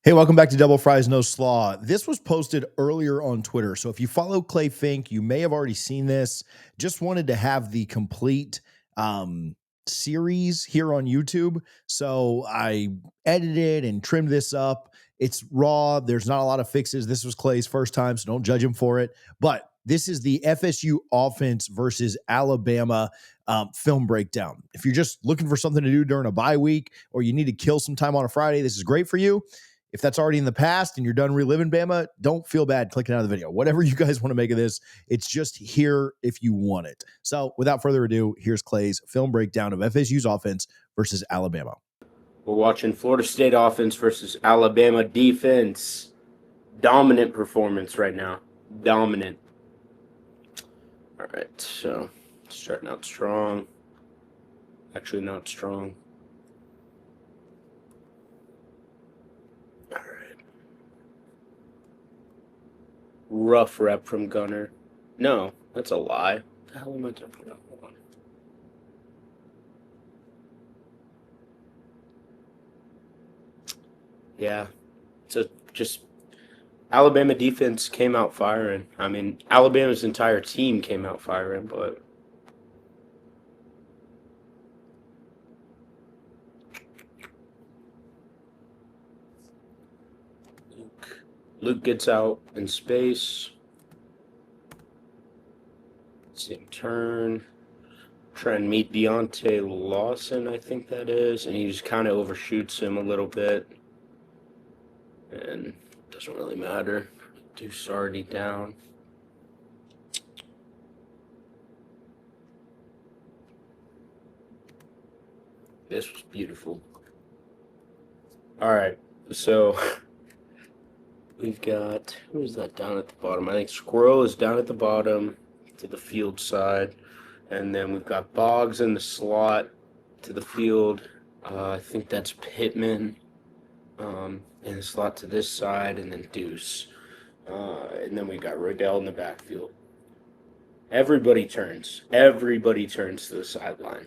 Hey, welcome back to Double Fries No Slaw. This was posted earlier on Twitter. So if you follow Clay Fink, you may have already seen this. Just wanted to have the complete series here on YouTube. So I edited and trimmed this up. It's raw. There's not a lot of fixes. This was Clay's first time, so don't judge him for it. But this is the FSU offense versus Alabama film breakdown. If you're just looking for something to do during a bye week or you need to kill some time on a Friday, this is great for you. If that's already in the past and you're done reliving Bama, don't feel bad clicking out of the video. Whatever you guys want to make of this, it's just here if you want it. So without further ado, here's Clay's film breakdown of FSU's offense versus Alabama. We're watching Florida State offense versus Alabama defense. Dominant performance right now. Dominant. All right, so starting out strong. Actually, not strong. All right. Rough rep from Gunner. No, that's a lie. What the hell am I talking about? Hold on. Yeah, so just Alabama defense came out firing. I mean, Alabama's entire team came out firing, but Luke gets out in space. Same turn. Try and meet Deontay Lawson, I think that is, and he just kind of overshoots him a little bit. And it doesn't really matter. Deuce already down. This was beautiful. All right, so we've got, who is that down at the bottom? I think Squirrel is down at the bottom to the field side. And then we've got Boggs in the slot to the field. I think that's Pittman in the slot to this side, and then Deuce. And then we got Rodell in the backfield. Everybody turns. Everybody turns to the sideline.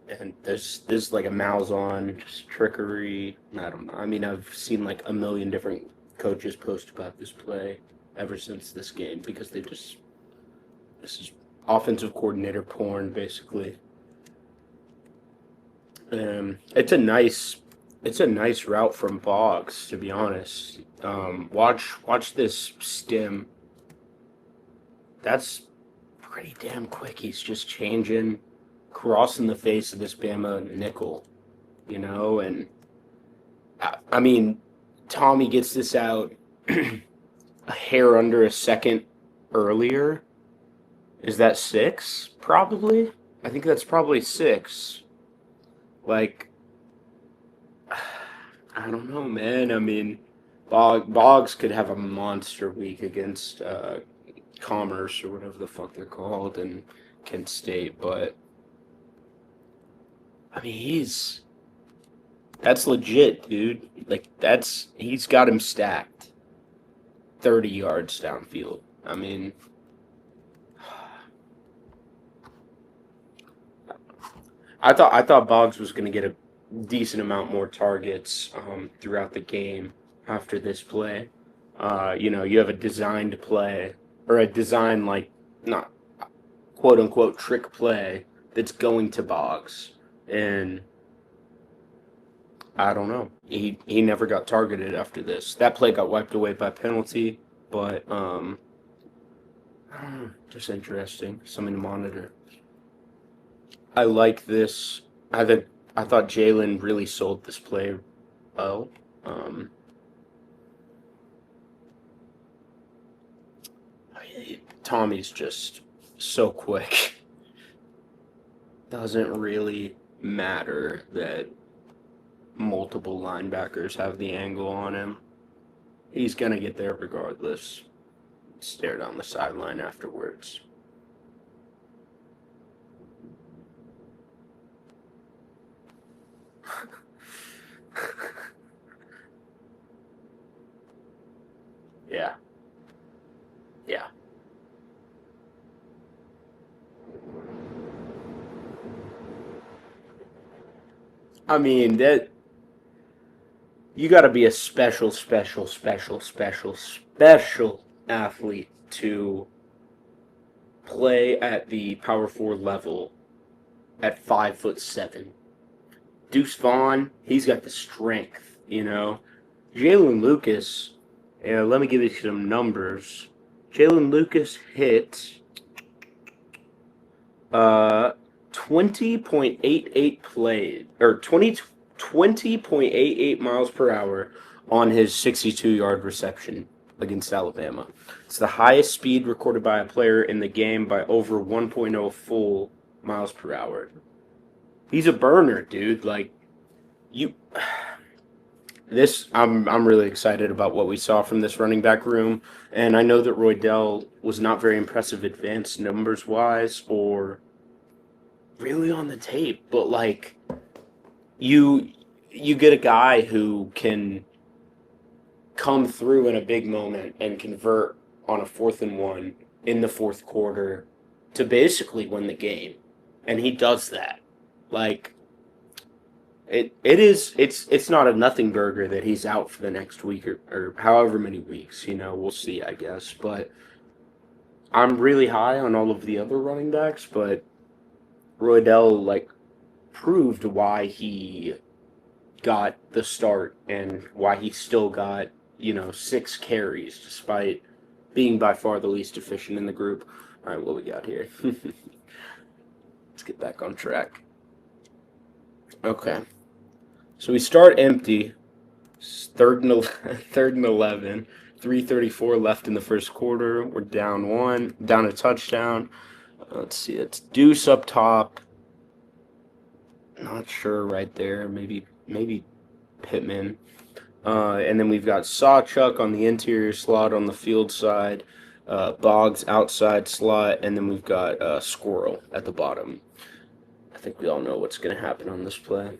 And there's like a Malzahn, just trickery. I don't know. I mean, I've seen like a million different coaches post about this play ever since this game because this is offensive coordinator porn, basically. It's a nice route from Boggs, to be honest. Watch this stem. That's pretty damn quick. He's just changing, crossing the face of this Bama nickel, and I mean, Tommy gets this out a hair under a second earlier. Is that 6? Probably. I think that's probably 6. Like, I don't know, man. I mean, Boggs could have a monster week against Commerce or whatever the fuck they're called in Kent State, but I mean, that's legit, dude. Like, he's got him stacked 30 yards downfield. I mean, I thought Boggs was going to get a decent amount more targets throughout the game after this play. You have a designed play or a design, like, not quote unquote trick play that's going to Boggs, and I don't know. He never got targeted after this. That play got wiped away by penalty, but I don't know, just interesting. Something to monitor. I like this. I thought Jalen really sold this play well. Tommy's just so quick. Doesn't really matter that multiple linebackers have the angle on him. He's going to get there regardless. Stare down the sideline afterwards. Yeah. Yeah. I mean, you got to be a special athlete to play at the power forward level at 5'7". Deuce Vaughn, he's got the strength, you know. Jalen Lucas, let me give you some numbers. Jalen Lucas hit 20.88 played, or 20.88 miles per hour on his 62-yard reception against Alabama. It's the highest speed recorded by a player in the game by over 1.0 full miles per hour. He's a burner, dude. Like, you... I'm really excited about what we saw from this running back room, and I know that Roydell was not very impressive advanced numbers-wise or really on the tape, but, like, you get a guy who can come through in a big moment and convert on a 4th and 1 in the fourth quarter to basically win the game, and he does that. Like, it's not a nothing burger that he's out for the next week or however many weeks, you know, we'll see, I guess. But I'm really high on all of the other running backs, but Roydell, like, proved why he got the start and why he still got, 6 carries despite being by far the least efficient in the group. All right, what we got here? Let's get back on track. Okay. So we start empty, third and 11, 3:34 left in the first quarter. We're down a touchdown. Let's see, it's Deuce up top. Not sure right there. Maybe Pittman. And then we've got Sawchuck on the interior slot on the field side, Boggs outside slot, and then we've got Squirrel at the bottom. I think we all know what's going to happen on this play.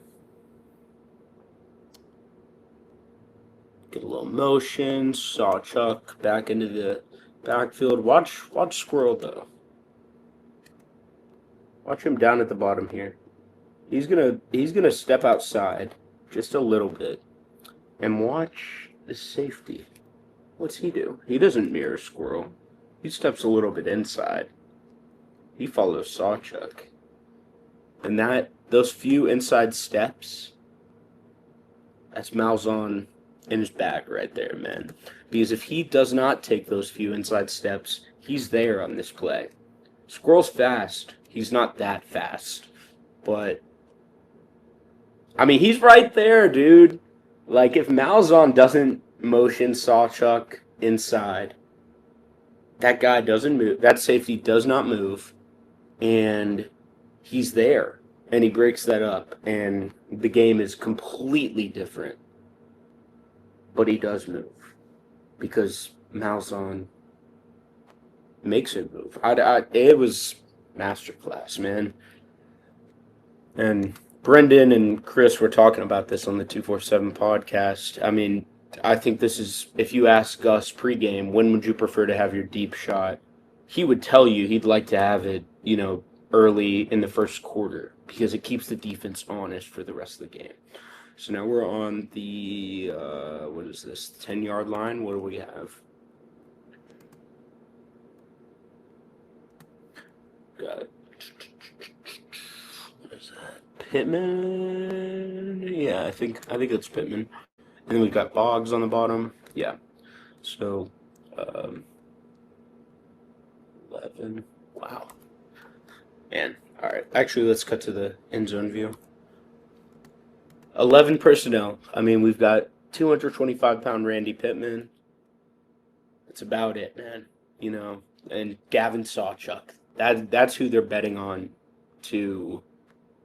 Get a little motion, Sawchuck back into the backfield. Watch Squirrel, though. Watch him down at the bottom here. He's gonna step outside just a little bit. And watch the safety. What's he do? He doesn't mirror Squirrel. He steps a little bit inside. He follows Sawchuck. And those few inside steps, that's Malzahn in his bag right there, man. Because if he does not take those few inside steps, he's there on this play. Squirrel's fast. He's not that fast. But, I mean, he's right there, dude. Like, if Malzahn doesn't motion Sawchuck inside, that guy doesn't move. That safety does not move. And he's there. And he breaks that up. And the game is completely different. But he does move. Because Malzahn makes it move. It was masterclass, man. And Brendan and Chris were talking about this on the 247 podcast. I mean, I think this is, if you ask Gus pregame, when would you prefer to have your deep shot? He would tell you he'd like to have it, early in the first quarter because it keeps the defense honest for the rest of the game. So now we're on the, 10-yard line? What do we have? Got it. What is that? Pittman? Yeah, I think it's Pittman. And then we've got Boggs on the bottom. Yeah. So, 11. Wow. Man. All right. Actually, let's cut to the end zone view. 11 personnel. I mean, we've got 225-pound Randy Pittman. That's about it, man. And Gavin Sawchuck. That's who they're betting on to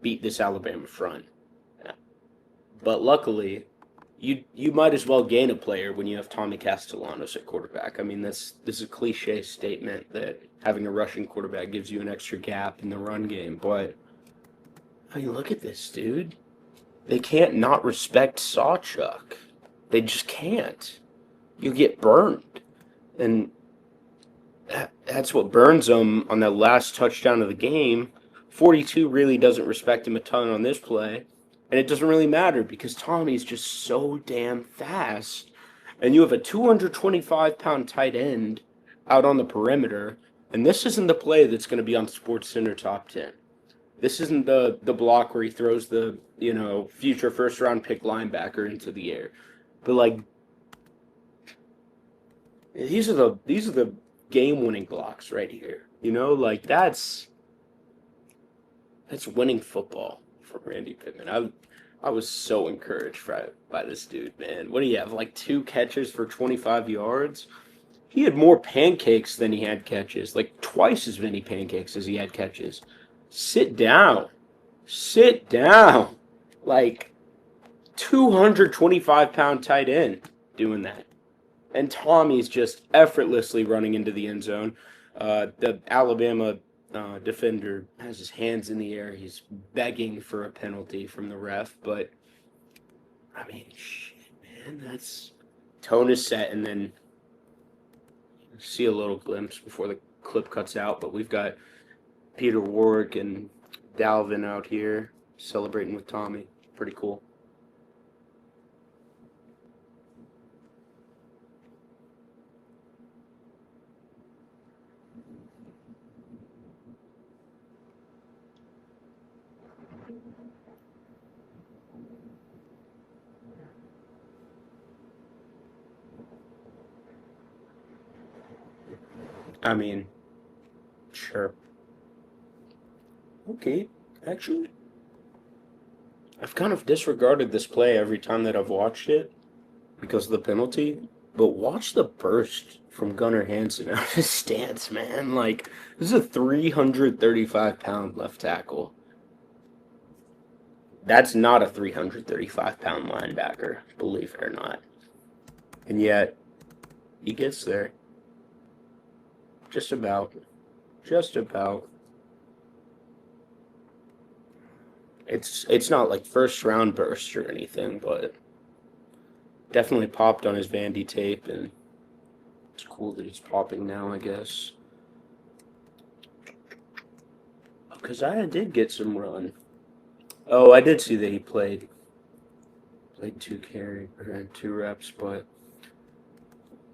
beat this Alabama front. But luckily, you might as well gain a player when you have Tommy Castellanos at quarterback. I mean, this is a cliche statement that having a rushing quarterback gives you an extra gap in the run game. But, I mean, look at this, dude. They can't not respect Sawchuck. They just can't. You get burned. And that's what burns them on that last touchdown of the game. 42 really doesn't respect him a ton on this play. And it doesn't really matter because Tommy's just so damn fast. And you have a 225-pound tight end out on the perimeter. And this isn't the play that's going to be on Sports Center Top 10. This isn't the block where he throws the, future first round pick linebacker into the air. But like these are the game winning blocks right here. Like that's winning football for Randy Pittman. I was so encouraged by this dude, man. What do you have? Like 2 catches for 25 yards? He had more pancakes than he had catches. Like twice as many pancakes as he had catches. Sit down. Sit down. Like 225-pound tight end doing that. And Tommy's just effortlessly running into the end zone. The Alabama defender has his hands in the air. He's begging for a penalty from the ref. But, I mean, shit, man. That's tone is set. And then see a little glimpse before the clip cuts out. But we've got Peter Warwick and Dalvin out here celebrating with Tommy. Pretty cool. I mean, sure. Okay, actually, I've kind of disregarded this play every time that I've watched it because of the penalty. But watch the burst from Gunnar Hansen out of his stance, man. Like, this is a 335-pound left tackle. That's not a 335-pound linebacker, believe it or not. And yet, he gets there. Just about. Just about. It's not like first round burst or anything, but definitely popped on his Vandy tape, and it's cool that it's popping now, I guess. Because I did get some run. Oh, I did see that he played 2 reps, but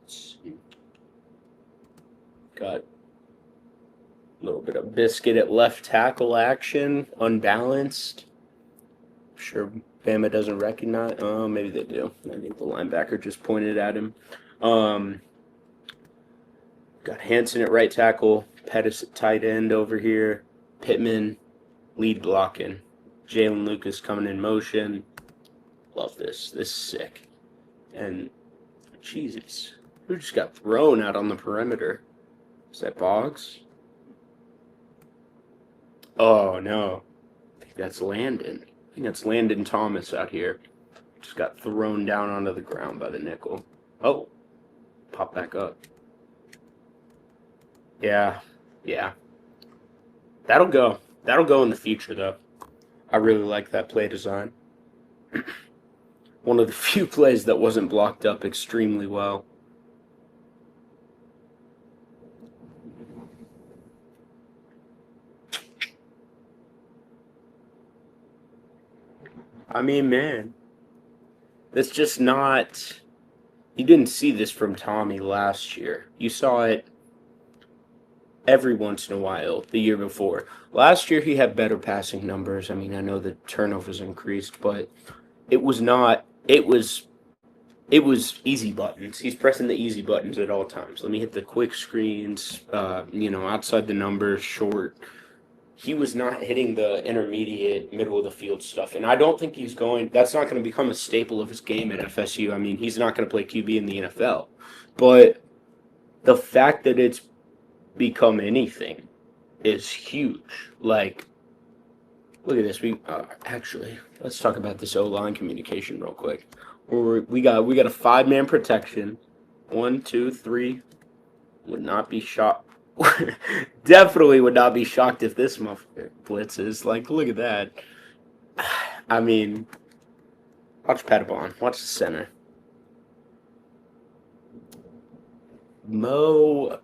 let's see. Got a little bit of biscuit at left tackle action, unbalanced. Sure, Bama doesn't recognize. Oh, maybe they do. I think the linebacker just pointed at him. Got Hansen at right tackle, Pettis at tight end over here, Pittman lead blocking, Jalen Lucas coming in motion. Love this. This is sick. And Jesus, who just got thrown out on the perimeter? Is that Boggs? Oh, no. I think that's Landon. I think that's Landon Thomas out here. Just got thrown down onto the ground by the nickel. Oh, pop back up. Yeah. That'll go. That'll go in the future, though. I really like that play design. One of the few plays that wasn't blocked up extremely well. I mean, man, that's just not... You didn't see this from Tommy last year. You saw it every once in a while the year before. Last year, he had better passing numbers. I mean, I know the turnovers increased, but it was not... It was easy buttons. He's pressing the easy buttons at all times. Let me hit the quick screens, outside the numbers, short. He was not hitting the intermediate, middle of the field stuff. And I don't think that's not going to become a staple of his game at FSU. I mean, he's not going to play QB in the NFL. But the fact that it's become anything is huge. Like, look at this. Actually, let's talk about this O-line communication real quick. We got a 5-man protection. 1, 2, 3. Would not be shocked. Definitely would not be shocked if this motherfucker blitzes. Like, look at that. I mean, watch Pettibon. Watch the center. Mo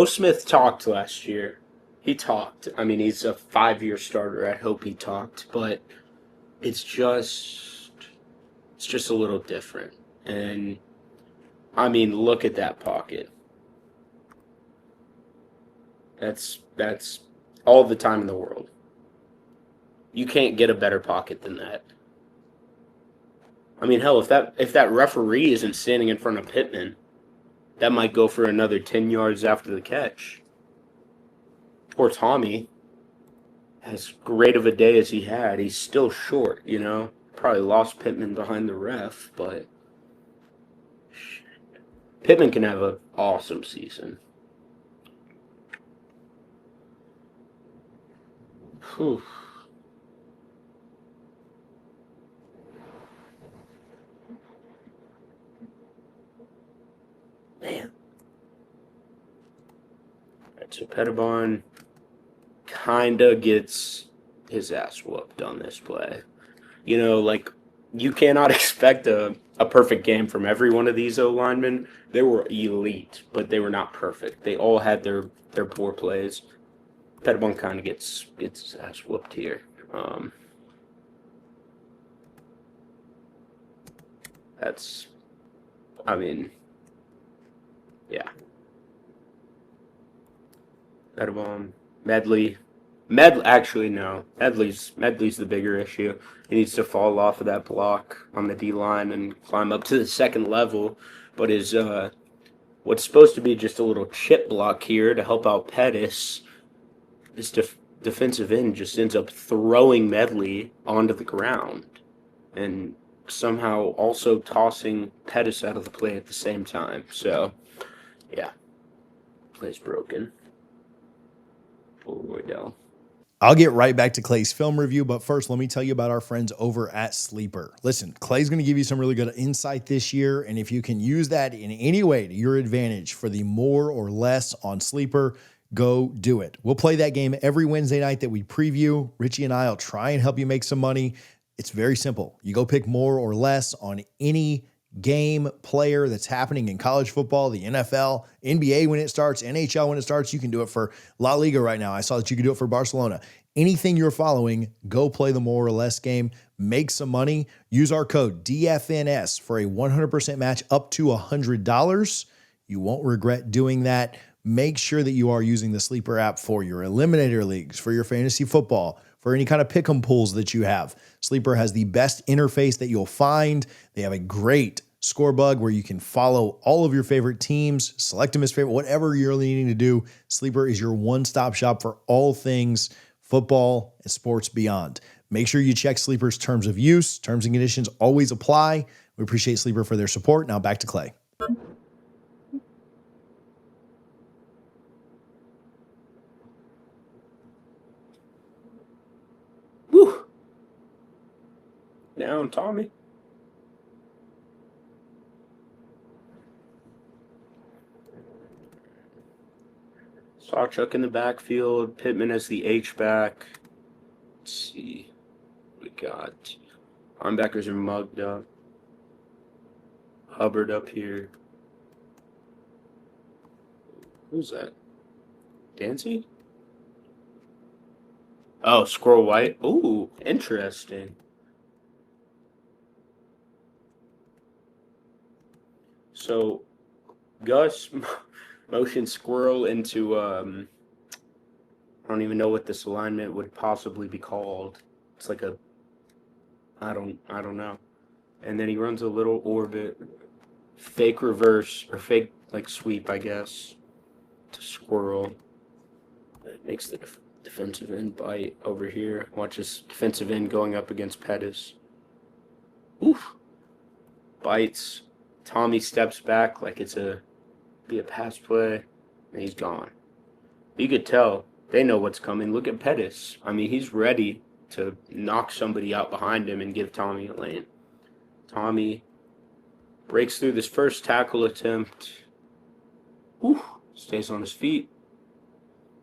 Smith talked last year. He talked. I mean, he's a 5-year starter. I hope he talked. But it's just a little different. And I mean, look at that pocket. That's all the time in the world. You can't get a better pocket than that. I mean, hell, if that referee isn't standing in front of Pittman, that might go for another 10 yards after the catch. Poor Tommy, as great of a day as he had, he's still short, you know? Probably lost Pittman behind the ref, but Pittman can have an awesome season. Whew. Man. Alright, so Pettibon kinda gets his ass whooped on this play. You know, like, you cannot expect a perfect game from every one of these O linemen. They were elite, but they were not perfect. They all had their poor plays. Pettibon kind of gets his ass whooped here. That's, I mean, yeah. Pettibon, Medley. Actually, no. Medley's the bigger issue. He needs to fall off of that block on the D line and climb up to the second level. But his what's supposed to be just a little chip block here to help out Pettis, this defensive end just ends up throwing Medley onto the ground and somehow also tossing Pettis out of the play at the same time. So, yeah, play's broken. Pull the way down. I'll get right back to Clay's film review, but first, let me tell you about our friends over at Sleeper. Listen, Clay's going to give you some really good insight this year, and if you can use that in any way to your advantage for the more or less on Sleeper, go do it. We'll play that game every Wednesday night that we preview. Richie and I will try and help you make some money. It's very simple. You go pick more or less on any game player that's happening in college football, the NFL, NBA when it starts, NHL when it starts. You can do it for La Liga right now. I saw that you could do it for Barcelona. Anything you're following, go play the more or less game, make some money. Use our code DFNS for a 100% match up to $100. You won't regret doing that. Make sure that you are using the Sleeper app for your eliminator leagues, for your fantasy football, for any kind of pick'em pools that you have. Sleeper has the best interface that you'll find. They have a great score bug where you can follow all of your favorite teams, select them as favorite, whatever you're needing to do. Sleeper is your one-stop shop for all things football and sports beyond. Make sure you check Sleeper's terms of use. Terms and conditions always apply. We appreciate Sleeper for their support. Now back to Clay. Whew. Down, Tommy. Sawchuk in the backfield. Pittman as the H-back. Let's see. We got linebackers are mugged up. Hubbard up here. Who's that? Dancy? Oh, Squirrel White. Ooh, interesting. So, Gus motioned Squirrel into I don't even know what this alignment would possibly be called. It's like a I don't know. And then he runs a little orbit, fake reverse or fake like sweep, I guess, to Squirrel. It makes the defensive end bite over here. Watch this defensive end going up against Pettis. Oof. Bites. Tommy steps back like it's be a pass play, and he's gone. You could tell they know what's coming. Look at Pettis. I mean, he's ready to knock somebody out behind him and give Tommy a lane. Tommy breaks through this first tackle attempt. Whew, stays on his feet.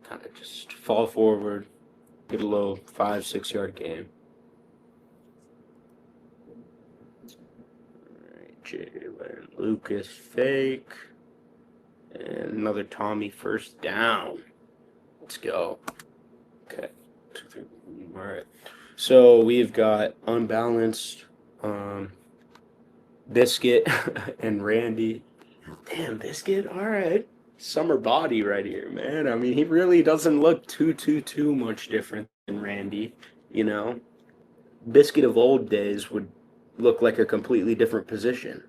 Kind of just fall forward. Get a little 5-6 yard game. Alright, Jalen Lucas fake. And another Tommy first down. Let's go. Okay. All right. So we've got Unbalanced, Biscuit, and Randy. Damn, Biscuit, all right. Summer body right here, man. I mean, he really doesn't look too much different than Randy, you know? Biscuit of old days would look like a completely different position.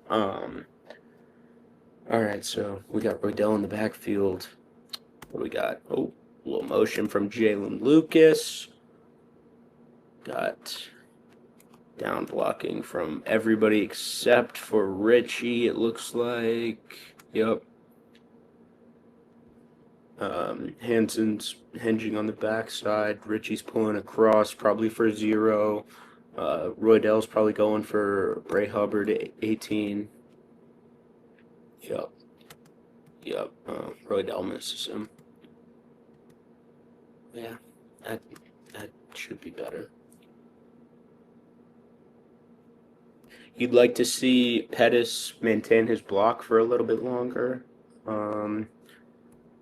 Um, all right, so we got Rodell in the backfield. What do we got? Oh, a little motion from Jalen Lucas. Got down blocking from everybody except for Richie, it looks like. Yep. Hanson's hinging on the backside. Richie's pulling across, probably for 0. Roydell's probably going for Ray Hubbard, 18. Yep. Yep. Roydell misses him. Yeah. That, that should be better. You'd like to see Pettis maintain his block for a little bit longer. You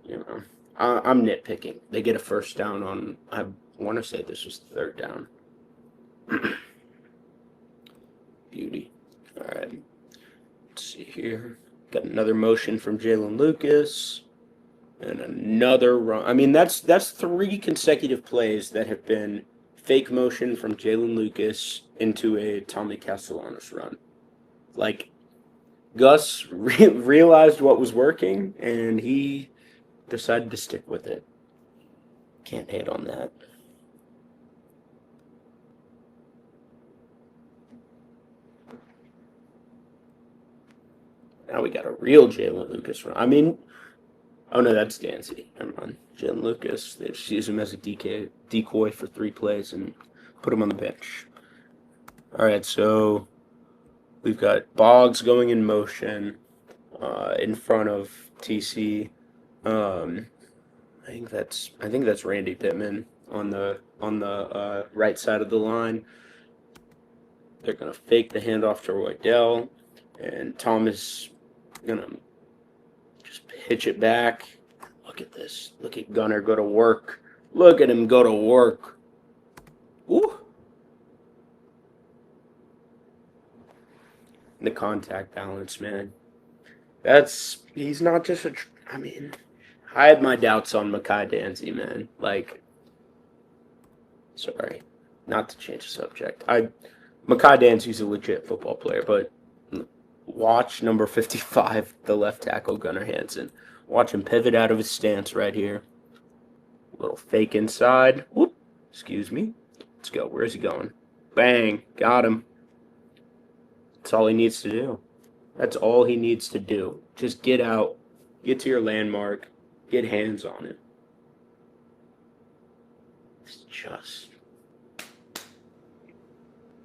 know, I'm nitpicking. They get a first down on, I want to say this was the third down. Beauty. All right. Let's see here. Got another motion from Jalen Lucas. And another run. I mean, that's 3 consecutive plays that have been fake motion from Jalen Lucas into a Tommy Castellanos run. Like, Gus realized what was working, and he decided to stick with it. Can't hate on that. Now we got a real Jalen Lucas run. I mean, oh no, that's Dancy. Never mind. Jalen Lucas. They just use him as a decoy for 3 plays and put him on the bench. All right, so we've got Boggs going in motion in front of TC. I think that's Randy Pittman on the right side of the line. They're gonna fake the handoff to Roydell, and Thomas gonna just pitch it back. Look at this. Look at Gunner go to work. Look at him go to work. Ooh. The contact balance, man. He's not just I mean, I had my doubts on Makai Danzy, man. Like, sorry, not to change the subject. Makai Danzy's a legit football player, but watch number 55, the left tackle, Gunnar Hansen. Watch him pivot out of his stance right here. Little fake inside. Whoop. Excuse me. Let's go. Where's he going? Bang. Got him. That's all he needs to do. That's all he needs to do. Just get out, get to your landmark, get hands on it. It's just...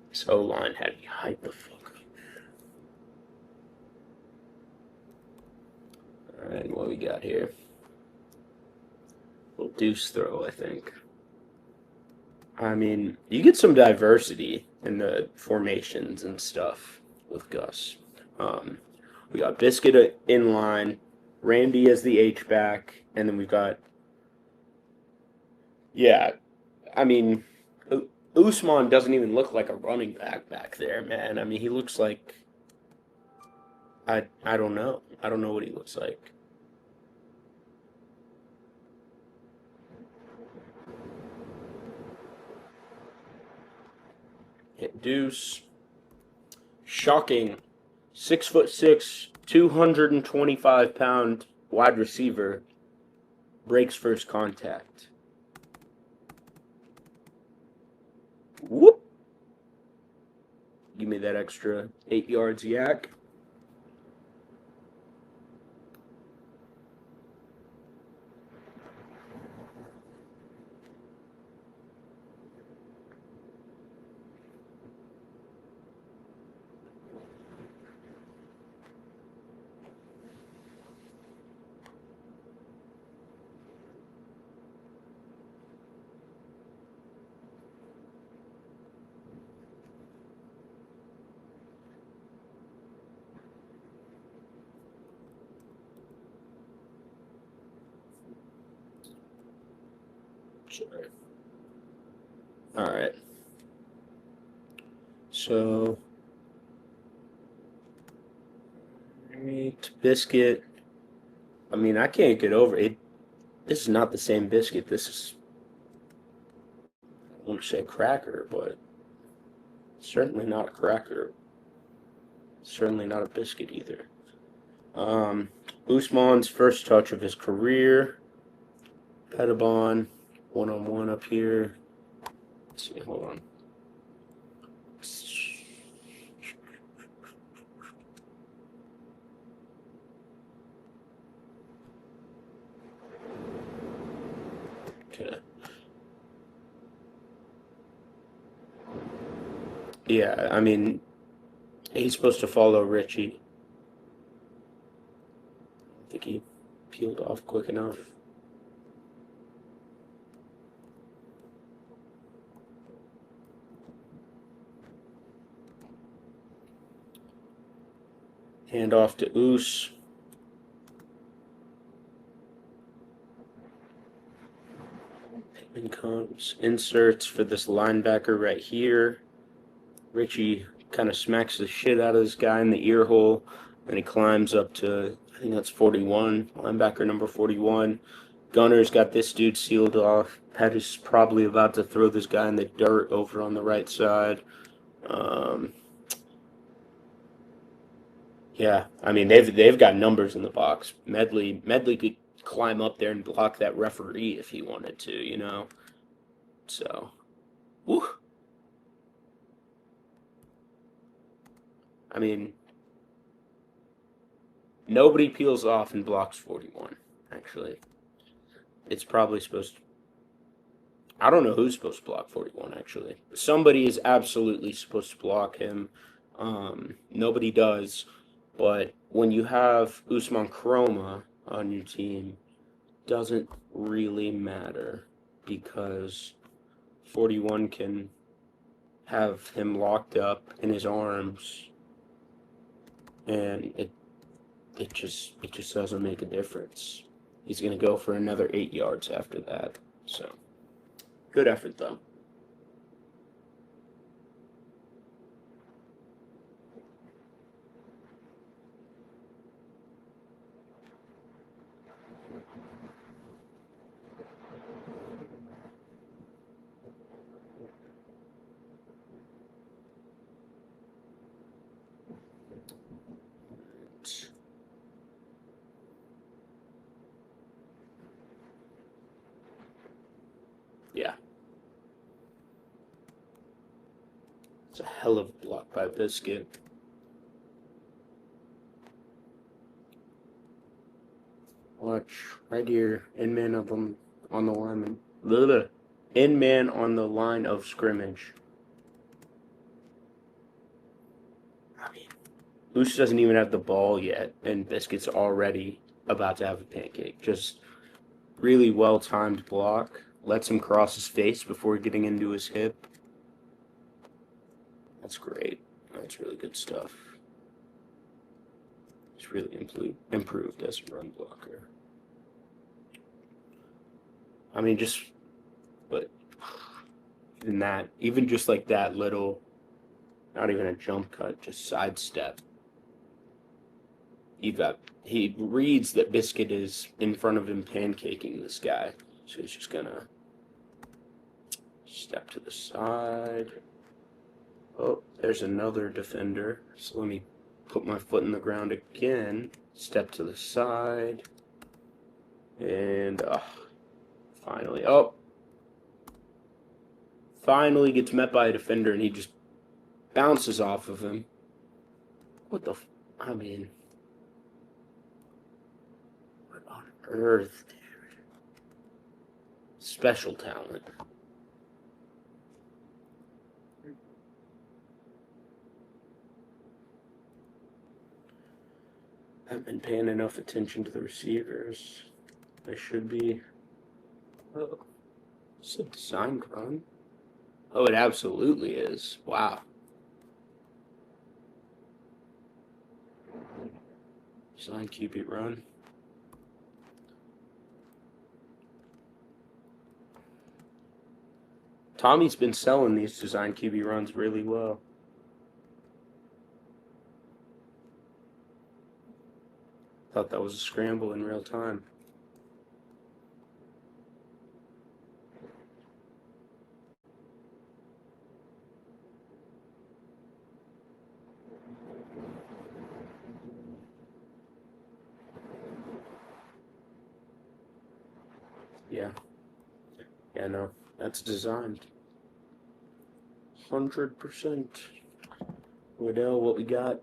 This O-line had me hype the fuck up. Alright, what we got here? A little deuce throw, I think. I mean, you get some diversity in the formations and stuff with Gus. We got Biscuit in line, Randy as the H-back, and then we've got... Yeah, I mean... Usman doesn't even look like a running back there, man. I mean, he looks like... I don't know. I don't know what he looks like. Hit deuce. Shocking. 6'6", 225-pound wide receiver breaks first contact. Whoop. Give me that extra 8 yards, yak. Sure. All right. So, right, biscuit. I mean, I can't get over it. This is not the same biscuit. This is, I won't say cracker, but certainly not a cracker. Certainly not a biscuit either. Usman's first touch of his career. Pettibon, one-on-one up here. Let's see, hold on. Okay. Yeah, I mean, he's supposed to follow Richie. I think he peeled off quick enough. Hand off to Oos. Pittman comes. Inserts for this linebacker right here. Richie kind of smacks the shit out of this guy in the ear hole. And he climbs up to, I think that's 41, linebacker number 41. Gunner's got this dude sealed off. Pettis probably about to throw this guy in the dirt over on the right side. Yeah, I mean they've got numbers in the box. Medley could climb up there and block that referee if he wanted to, you know. So, whew. I mean, nobody peels off and blocks 41. Actually, it's probably supposed to. I don't know who's supposed to block 41. Actually, somebody is absolutely supposed to block him. Nobody does. But when you have Usman Chroma on your team, doesn't really matter because 41 can have him locked up in his arms, and it just doesn't make a difference. He's gonna go for another 8 yards after that. So good effort though. Yeah. It's a hell of a block by Biscuit. Watch right here, in man of them on the lineman. In man on the line of scrimmage. I mean, Moose doesn't even have the ball yet, and Biscuit's already about to have a pancake. Just really well timed block. Lets him cross his face before getting into his hip. That's great. That's really good stuff. He's really improved as a run blocker. I mean, but even just like that little, not even a jump cut, just sidestep. He reads that Biscuit is in front of him pancaking this guy. So he's just gonna step to the side. Oh, there's another defender. So let me put my foot in the ground again. Step to the side. And finally gets met by a defender and he just bounces off of him. What the I mean, what on earth, dude? Special talent. Haven't been paying enough attention to the receivers. I should be. Oh, it's a design run. Oh, it absolutely is. Wow. Design QB run. Tommy's been selling these design QB runs really well. Thought that was a scramble in real time. Yeah. Yeah, no. That's designed. 100%. Waddell, what we got?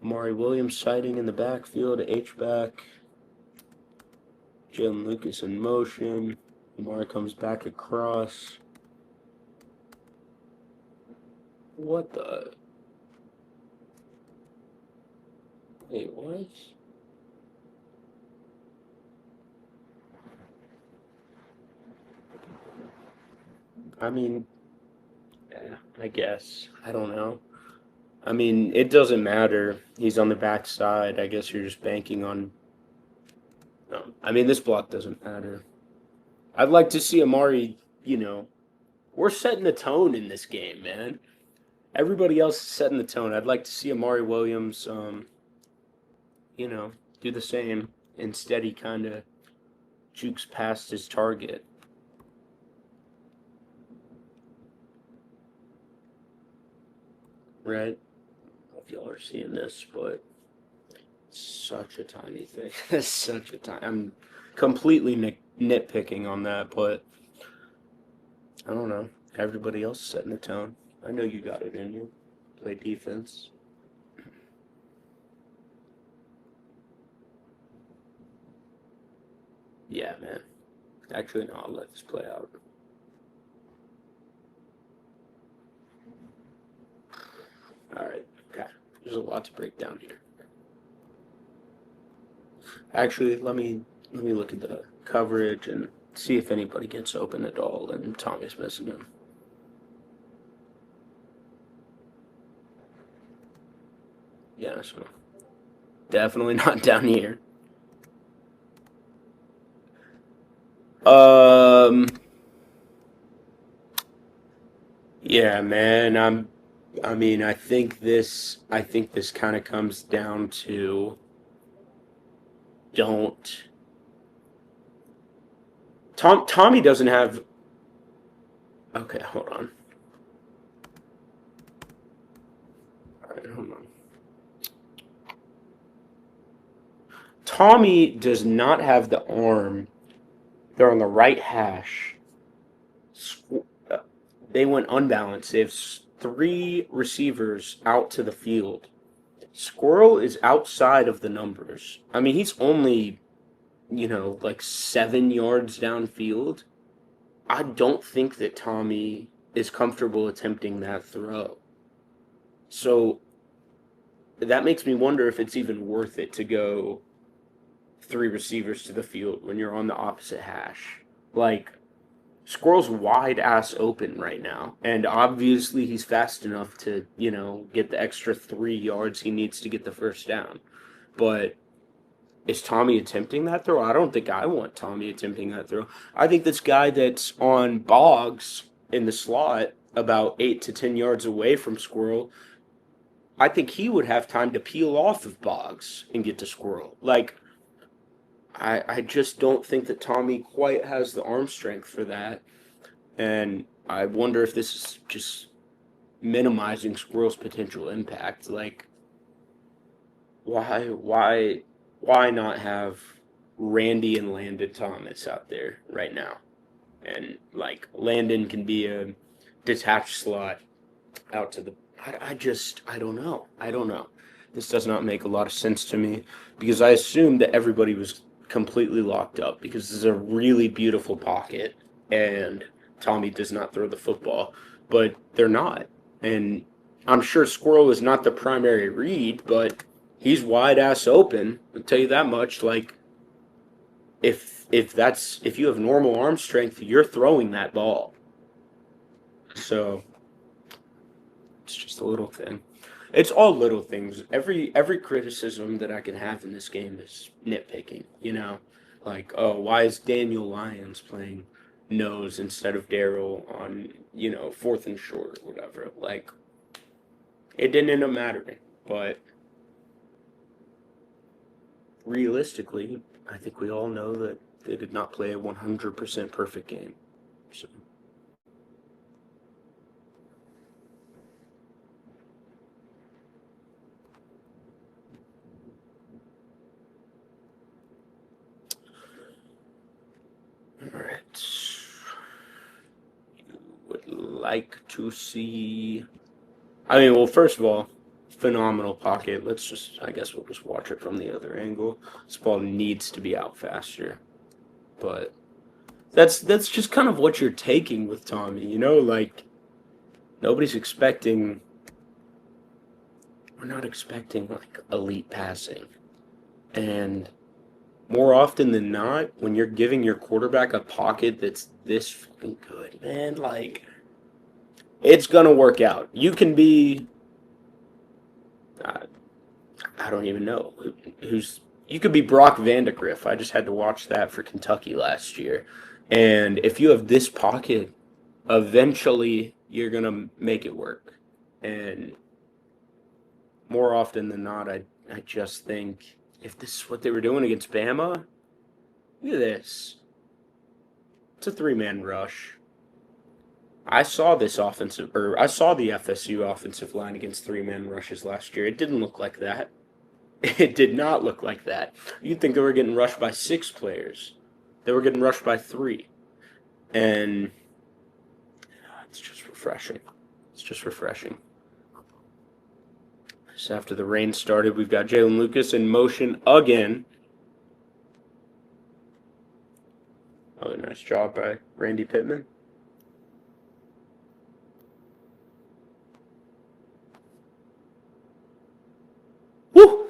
Amari Williams sighting in the backfield, H-back. Jalen Lucas in motion. Amari comes back across. What the? Wait, what? I mean, yeah, I guess. I don't know. I mean, it doesn't matter. He's on the backside. I guess you're just banking on. No, I mean, this block doesn't matter. I'd like to see Amari, we're setting the tone in this game, man. Everybody else is setting the tone. I'd like to see Amari Williams, do the same. Instead, he kind of jukes past his target. Right? I don't know if y'all are seeing this, but such a tiny thing. Such a tiny. I'm completely nitpicking on that, but I don't know. Everybody else is setting the tone. I know you got it in you. Play defense. Yeah, man. Actually, no, I'll let this play out. All right. Okay. There's a lot to break down here. Actually, let me look at the coverage and see if anybody gets open at all, and Tommy's missing him. Yeah, so definitely not down here. Yeah, man. I think this kind of comes down to don't. Tommy doesn't have. Okay, hold on. All right, hold on. Tommy does not have the arm. They're on the right hash. They went unbalanced. They have 3 receivers out to the field. Squirrel is outside of the numbers. I mean, he's only, like 7 yards downfield. I don't think that Tommy is comfortable attempting that throw. So that makes me wonder if it's even worth it to go 3 receivers to the field when you're on the opposite hash. Like, Squirrel's wide ass open right now, and obviously he's fast enough to, get the extra 3 yards he needs to get the first down. But is Tommy attempting that throw? I don't think I want Tommy attempting that throw. I think this guy that's on Boggs in the slot about 8 to 10 yards away from Squirrel, I think he would have time to peel off of Boggs and get to Squirrel. Like, I just don't think that Tommy quite has the arm strength for that. And I wonder if this is just minimizing Squirrel's potential impact. Like, why not have Randy and Landon Thomas out there right now? And like Landon can be a detached slot out to the. I don't know. I don't know. This does not make a lot of sense to me because I assumed that everybody was completely locked up because this is a really beautiful pocket and Tommy does not throw the football, but they're not. And I'm sure Squirrel is not the primary read, but he's wide ass open. I'll tell you that much. Like, if you have normal arm strength, you're throwing that ball. So it's just a little thing. It's all little things. Every criticism that I can have in this game is nitpicking, Like, oh, why is Daniel Lyons playing nose instead of Daryl on, 4th and short or whatever? Like, it didn't end up mattering, but realistically, I think we all know that they did not play a 100% perfect game. So. All right. You would like to see... I mean, well, first of all, phenomenal pocket. I guess we'll just watch it from the other angle. This ball needs to be out faster. But that's just kind of what you're taking with Tommy, you know? Like, nobody's expecting... We're not expecting, like, elite passing. And more often than not, when you're giving your quarterback a pocket that's this fucking good, man, like, it's gonna work out. You can be... I don't even know who's. You could be Brock Vandegrift. I just had to watch that for Kentucky last year, and if you have this pocket, eventually you're gonna make it work. And more often than not, I just think if this is what they were doing against Bama, look at this. It's a 3-man rush. I saw the FSU offensive line against 3-man rushes last year. It didn't look like that. It did not look like that. You'd think they were getting rushed by 6 players. They were getting rushed by 3. And it's just refreshing. It's just refreshing. So after the rain started, we've got Jalen Lucas in motion again. Oh, nice job by Randy Pittman. Woo!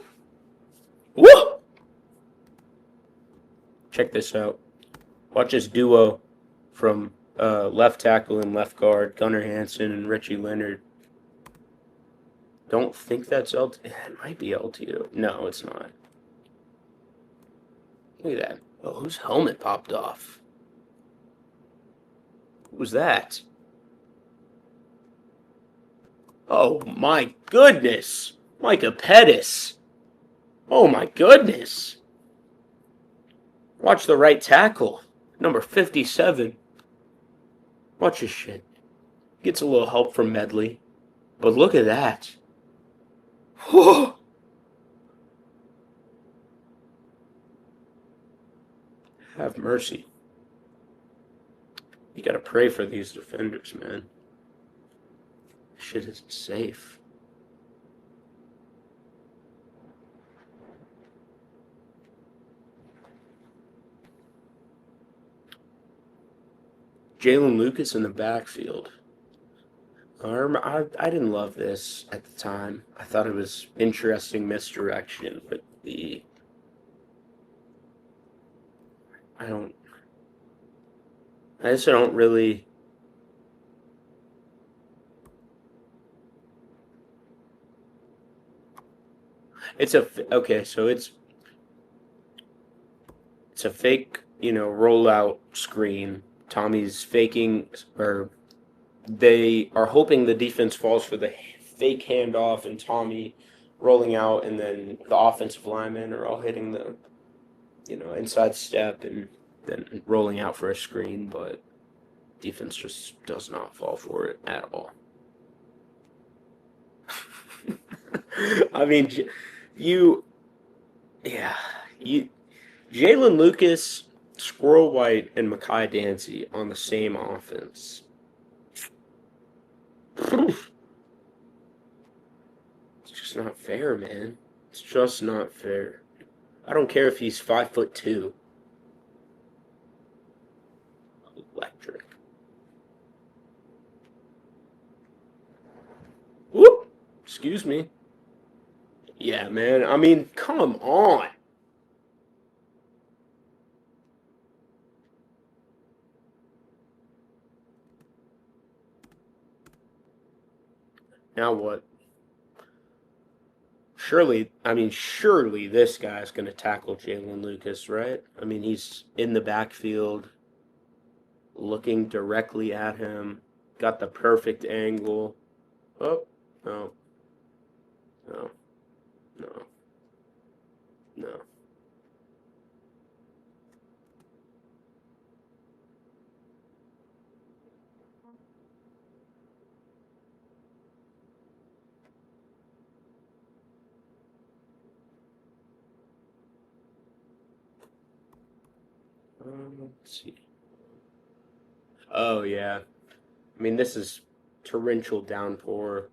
Woo! Check this out. Watch this duo from left tackle and left guard, Gunnar Hansen and Richie Leonard. Don't think that's LT. It might be LTO. No, it's not. Look at that. Oh, whose helmet popped off? Who was that? Oh my goodness! Micah Pettis. Oh my goodness. Watch the right tackle. Number 57. Watch this shit. Gets a little help from Medley. But look at that. Whew. Have mercy. You gotta pray for these defenders, man. Shit isn't safe. Jalen Lucas in the backfield. I didn't love this at the time. I thought it was interesting misdirection, but I just don't really. Okay, so it's a fake, rollout screen. Tommy's faking, or they are hoping the defense falls for the fake handoff, and Tommy rolling out, and then the offensive linemen are all hitting the, inside step and then rolling out for a screen, but defense just does not fall for it at all. I mean, Jalen Lucas, Squirrel White, and Mekhi Dancy on the same offense. It's just not fair, man. It's just not fair. I don't care if he's 5'2". Electric. Whoop! Excuse me. Yeah, man. I mean, come on. Now what? Surely this guy's going to tackle Jalen Lucas, right? I mean, he's in the backfield, looking directly at him, got the perfect angle. Oh, no. No. No. No. Let's see. Oh, yeah. I mean, this is torrential downpour.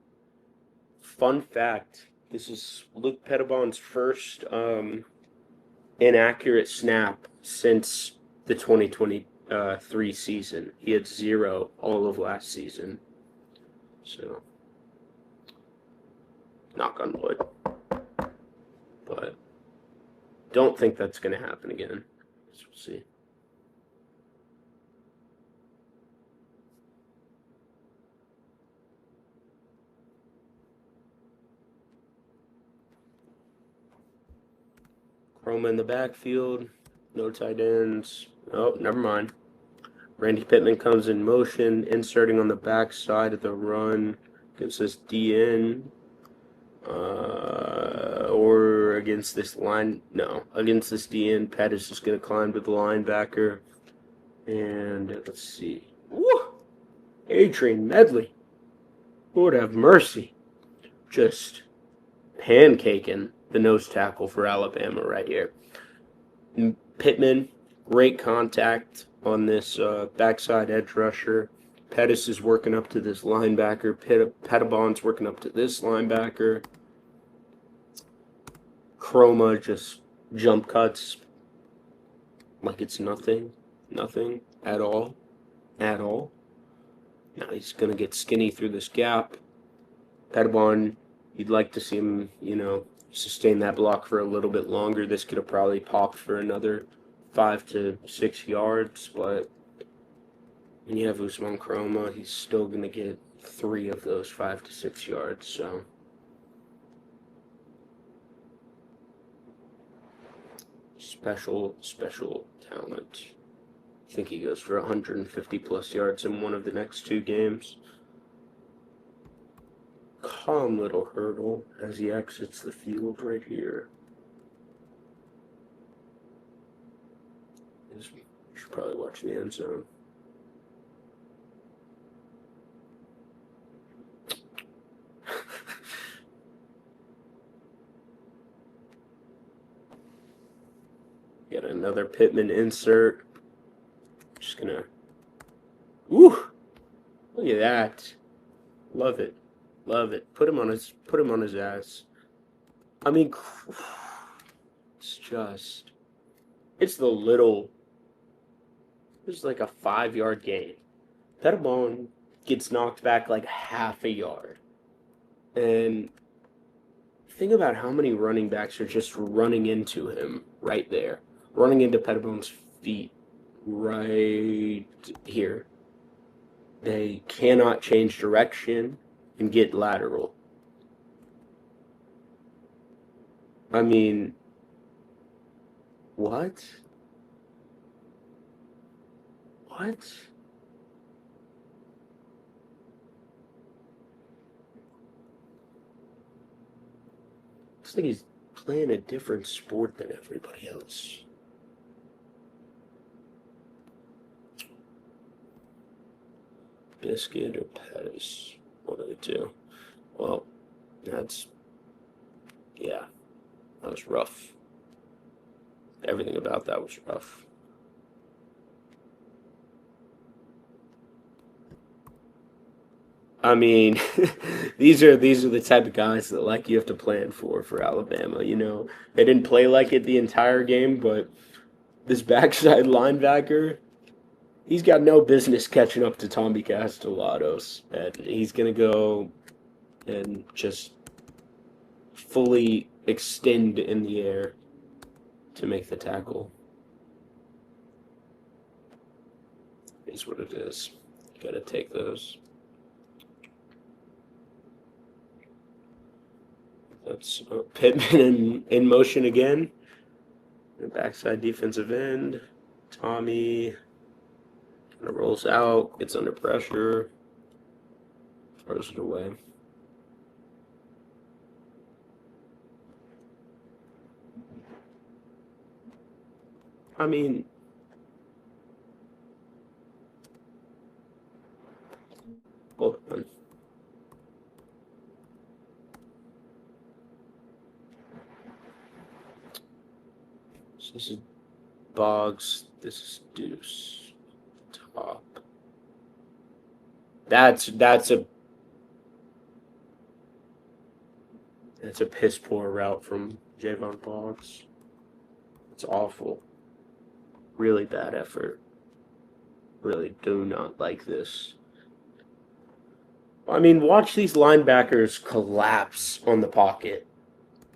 Fun fact, this is Luke Pettibon's first inaccurate snap since the 2023 season. He had 0 all of last season. So, knock on wood. But don't think that's going to happen again. So we'll see. Chroma in the backfield. No tight ends. Oh, never mind. Randy Pittman comes in motion, inserting on the backside of the run. Gives us DN. Or against this line. No, against this DN. Pettis is going to climb to the linebacker. And let's see. Woo! Adrian Medley. Lord have mercy. Just pancaking the nose tackle for Alabama right here. Pittman, great contact on this backside edge rusher. Pettis is working up to this linebacker. Pettibon's working up to this linebacker. Chroma just jump cuts like it's nothing. Nothing at all. At all. Now he's going to get skinny through this gap. Pettibon, you'd like to see him, sustain that block for a little bit longer. This could have probably popped for another 5 to 6 yards, but when you have Usman Chroma, he's still going to get 3 of those 5 to 6 yards, so. Special talent. I think he goes for 150 plus yards in one of the next 2 games. Calm little hurdle as he exits the field right here. You should probably watch the end zone. Got another Pittman insert. Just gonna. Woo! Look at that. Love it. Love it. Put him on his ass. I mean, it's the little. It's like a 5-yard gain. Pettibon gets knocked back like half a yard. And think about how many running backs are just running into him right there. Running into Pettibon's feet right here. They cannot change direction and get lateral. I mean, what? What? Looks like he's playing a different sport than everybody else. Biscuit or Pettis? One of the two. Well, that was rough. Everything about that was rough. I mean, these are the type of guys that you have to plan for Alabama. They didn't play like it the entire game, but this backside linebacker, he's got no business catching up to Tommy Castellanos, and he's gonna go and just fully extend in the air to make the tackle. Is what it is. You gotta take those. That's Pittman in motion again. Backside defensive end. Tommy kind of rolls out, gets under pressure, throws it away. I mean, hold on. So this is Boggs. This is deuce. Top. That's a piss poor route from Javon Boggs. It's awful. Really bad effort. Really do not like this. I mean, watch these linebackers collapse on the pocket.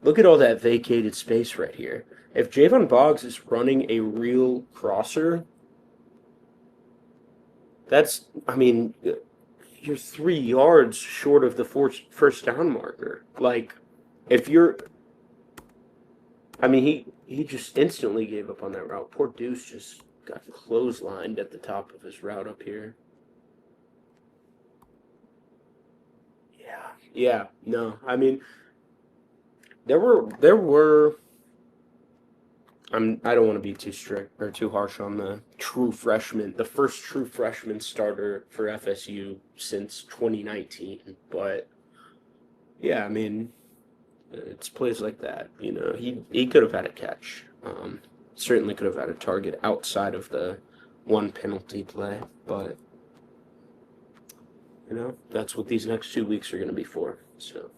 Look at all that vacated space right here. If Javon Boggs is running a real crosser, that's, I mean, you're 3 yards short of the first down marker. Like, if you're, I mean, he just instantly gave up on that route. Poor Deuce just got clotheslined at the top of his route up here. Yeah, no. I mean, there were I don't want to be too strict or too harsh on the first true freshman starter for FSU since 2019, but yeah, I mean, it's plays like that, you know. He could have had a catch. Certainly could have had a target outside of the one penalty play, but you know, that's what these next 2 weeks are going to be for. So.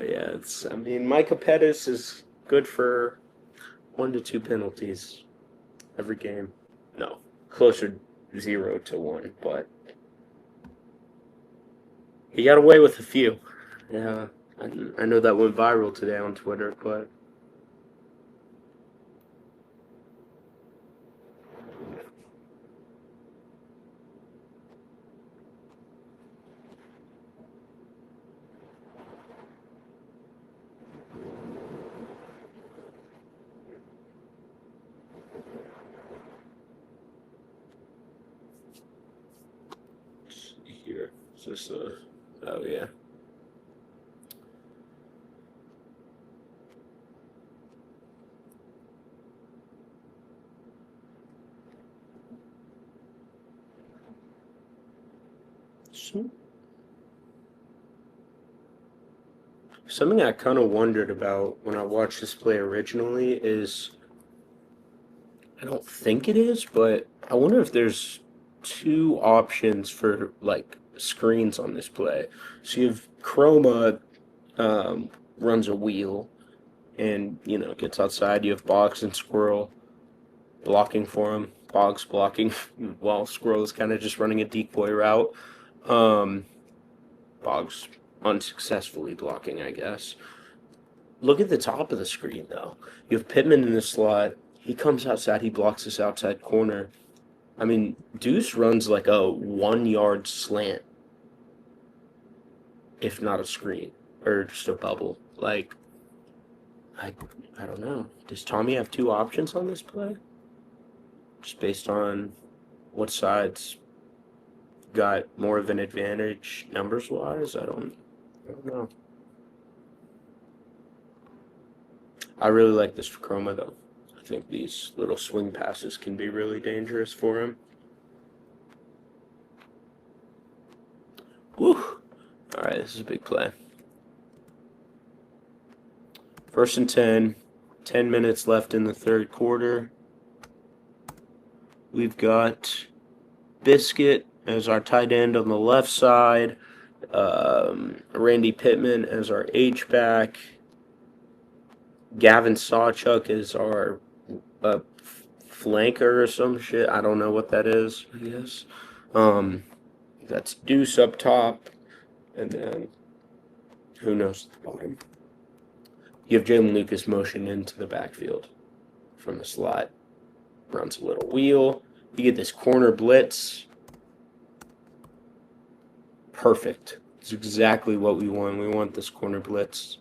Yeah, I mean, Micah Pettis is good for 1 to 2 penalties every game. No, closer 0 to 1, but he got away with a few. Yeah, I know that went viral today on Twitter, but here, is this oh yeah. Something I kind of wondered about when I watched this play originally is, I don't think it is, but I wonder if there's 2 options for like screens on this play. So you have Chroma runs a wheel and, you know, gets outside. You have Boggs and Squirrel blocking for him. Boggs blocking while Squirrel is kind of just running a decoy route. Boggs unsuccessfully blocking, I guess. Look at the top of the screen, though. You have Pittman in the slot. He comes outside. He blocks this outside corner. I mean, Deuce runs like a 1 yard slant, if not a screen, or just a bubble. Like, I don't know. Does Tommy have 2 options on this play? Just based on what side's got more of an advantage numbers-wise? I don't know. I really like this for Chroma, though. I think these little swing passes can be really dangerous for him. Woo! All right, this is a big play. 1st and 10. 10 minutes left in the third quarter. We've got Biscuit as our tight end on the left side. Randy Pittman as our H-back. Gavin Sawchuk is our flanker or some shit. I don't know what that is, I guess. That's Deuce up top. And then who knows at the bottom. You have Jalen Lucas motion into the backfield from the slot. Runs a little wheel. You get this corner blitz. Perfect. It's exactly what we want. We want this corner blitz.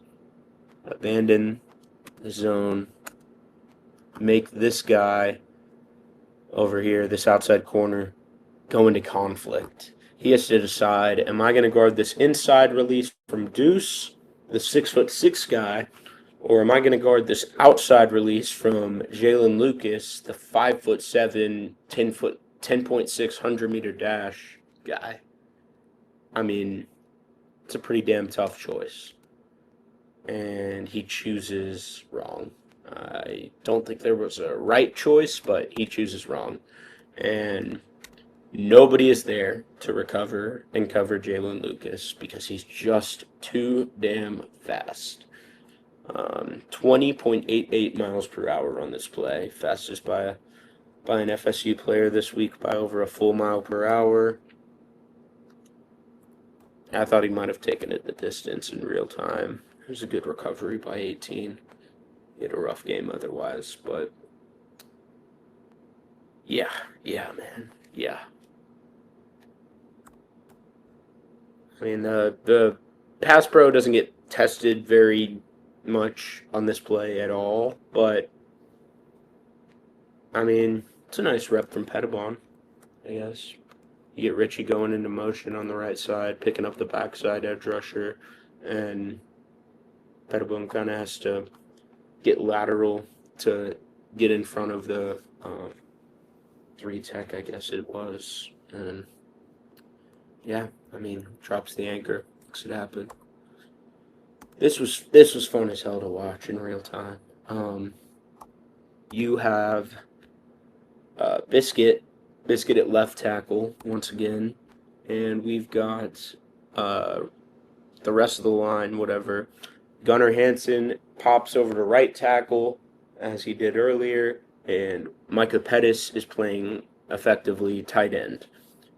Abandon the zone. Make this guy over here, this outside corner, go into conflict. He has to decide, am I going to guard this inside release from Deuce, the 6'6" guy, or am I going to guard this outside release from Jalen Lucas, the 5'7", 10.6 100-meter dash guy. I mean, it's a pretty damn tough choice. And he chooses wrong. I don't think there was a right choice, but he chooses wrong. And nobody is there to recover and cover Jalen Lucas because he's just too damn fast. 20.88 miles per hour on this play. Fastest by an FSU player this week by over a full mile per hour. I thought he might have taken it the distance in real time. It was a good recovery by 18. He had a rough game otherwise, but yeah, man, yeah. I mean, the pass pro doesn't get tested very much on this play at all, but I mean, it's a nice rep from Pettibon, I guess. You get Richie going into motion on the right side, picking up the backside edge rusher, and Pettibon kind of has to get lateral to get in front of the 3-tech, I guess it was. And yeah, I mean, drops the anchor, makes it happen. This was fun as hell to watch in real time. You have Biscuit at left tackle once again, and we've got the rest of the line, whatever. Gunnar Hansen pops over to right tackle, as he did earlier, and Micah Pettis is playing effectively tight end.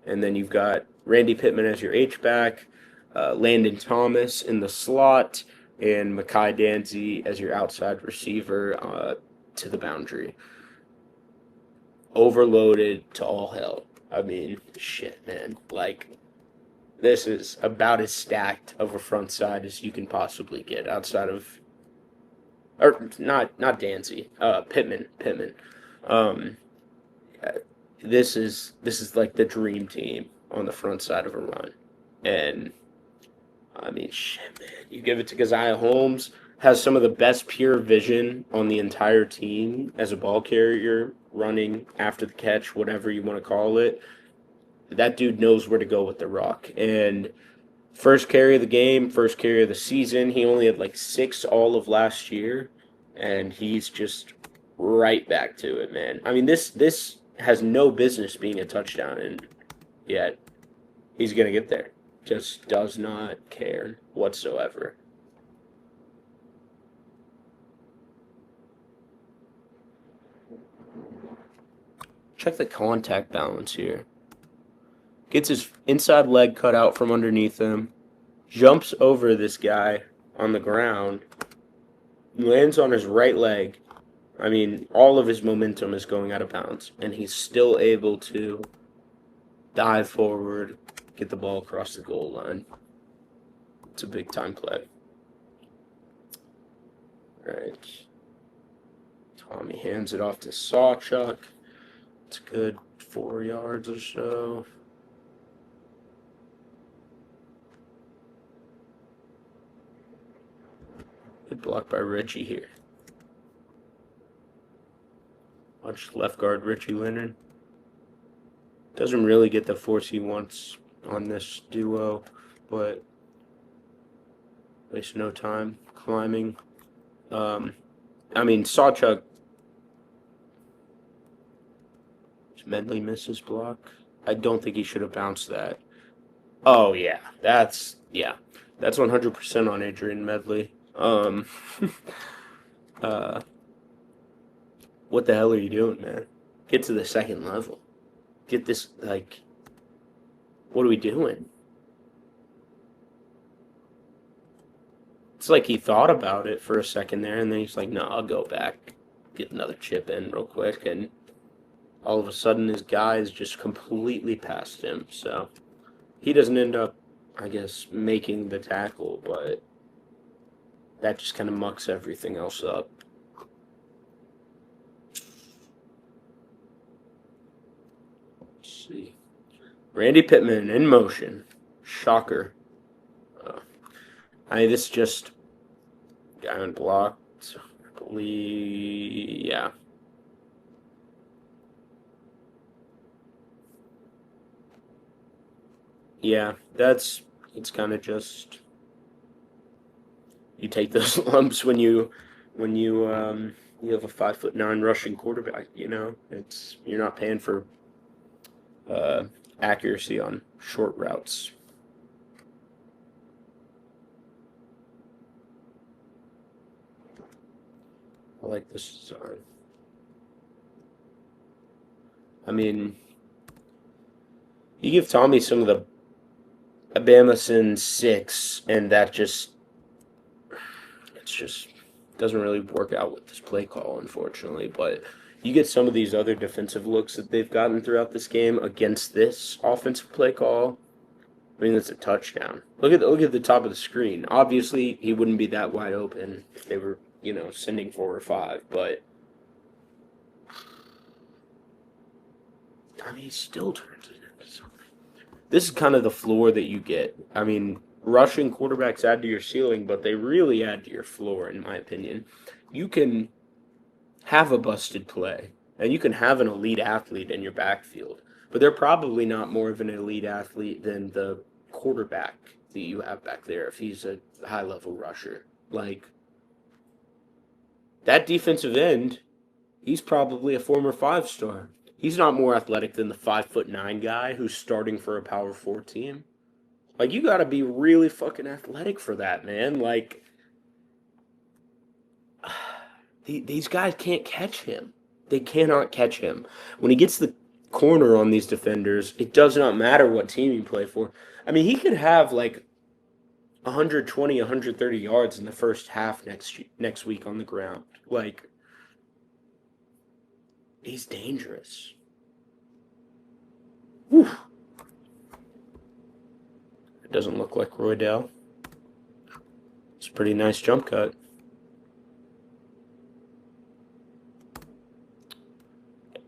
And then you've got Randy Pittman as your H-back, Landon Thomas in the slot, and Mekhi Danzy as your outside receiver to the boundary. Overloaded to all hell. I mean, shit, man. Like, this is about as stacked of a front side as you can possibly get outside of, or not Danzy, Pittman. This is like the dream team on the front side of a run, and I mean, shit, man. You give it to Keziah Holmes, has some of the best pure vision on the entire team as a ball carrier, running after the catch, whatever you want to call it. That dude knows where to go with the rock. And first carry of the game, first carry of the season, he only had like 6 all of last year, and he's just right back to it, man. I mean, this has no business being a touchdown, and yet he's going to get there. Just does not care whatsoever. Check the contact balance here. Gets his inside leg cut out from underneath him, jumps over this guy on the ground, lands on his right leg. I mean, all of his momentum is going out of bounds, and he's still able to dive forward, get the ball across the goal line. It's a big-time play. All right. Tommy hands it off to Sawchuck. It's a good 4 yards or so. Good block by Richie here. Watch left guard Richie Leonard. Doesn't really get the force he wants on this duo, but wastes no time climbing. I mean, Sawchuck. Medley misses block. I don't think he should have bounced that. Oh yeah, that's 100% on Adrian Medley. What the hell are you doing, man? Get to the second level. Get this, like, what are we doing? It's like he thought about it for a second there, and then he's like, no, I'll go back, get another chip in real quick, and all of a sudden his guy is just completely past him. So he doesn't end up, I guess, making the tackle, but that just kind of mucks everything else up. Let's see. Randy Pittman in motion. Shocker. This just guy unblocked. I believe, yeah. Yeah, it's kind of just you take those lumps when you have a 5'9" rushing quarterback. It's you're not paying for uh, accuracy on short routes. I like this design. I mean, you give Tommy some of the Abamison 6, and it's just doesn't really work out with this play call, unfortunately. But you get some of these other defensive looks that they've gotten throughout this game against this offensive play call. I mean, that's a touchdown. Look at the top of the screen. Obviously, he wouldn't be that wide open if they were, sending 4 or 5. But I mean, he still turns it into something. This is kind of the floor that you get. I mean, rushing quarterbacks add to your ceiling, but they really add to your floor, in my opinion. You can have a busted play, and you can have an elite athlete in your backfield, but they're probably not more of an elite athlete than the quarterback that you have back there if he's a high-level rusher. Like, that defensive end, he's probably a former 5-star. He's not more athletic than the 5'9" guy who's starting for a Power 4 team. Like, you got to be really fucking athletic for that, man. Like, these guys can't catch him. They cannot catch him. When he gets the corner on these defenders, it does not matter what team you play for. I mean, he could have like 120, 130 yards in the first half next week on the ground. Like, he's dangerous. Whew. It doesn't look like Roydell. It's a pretty nice jump cut.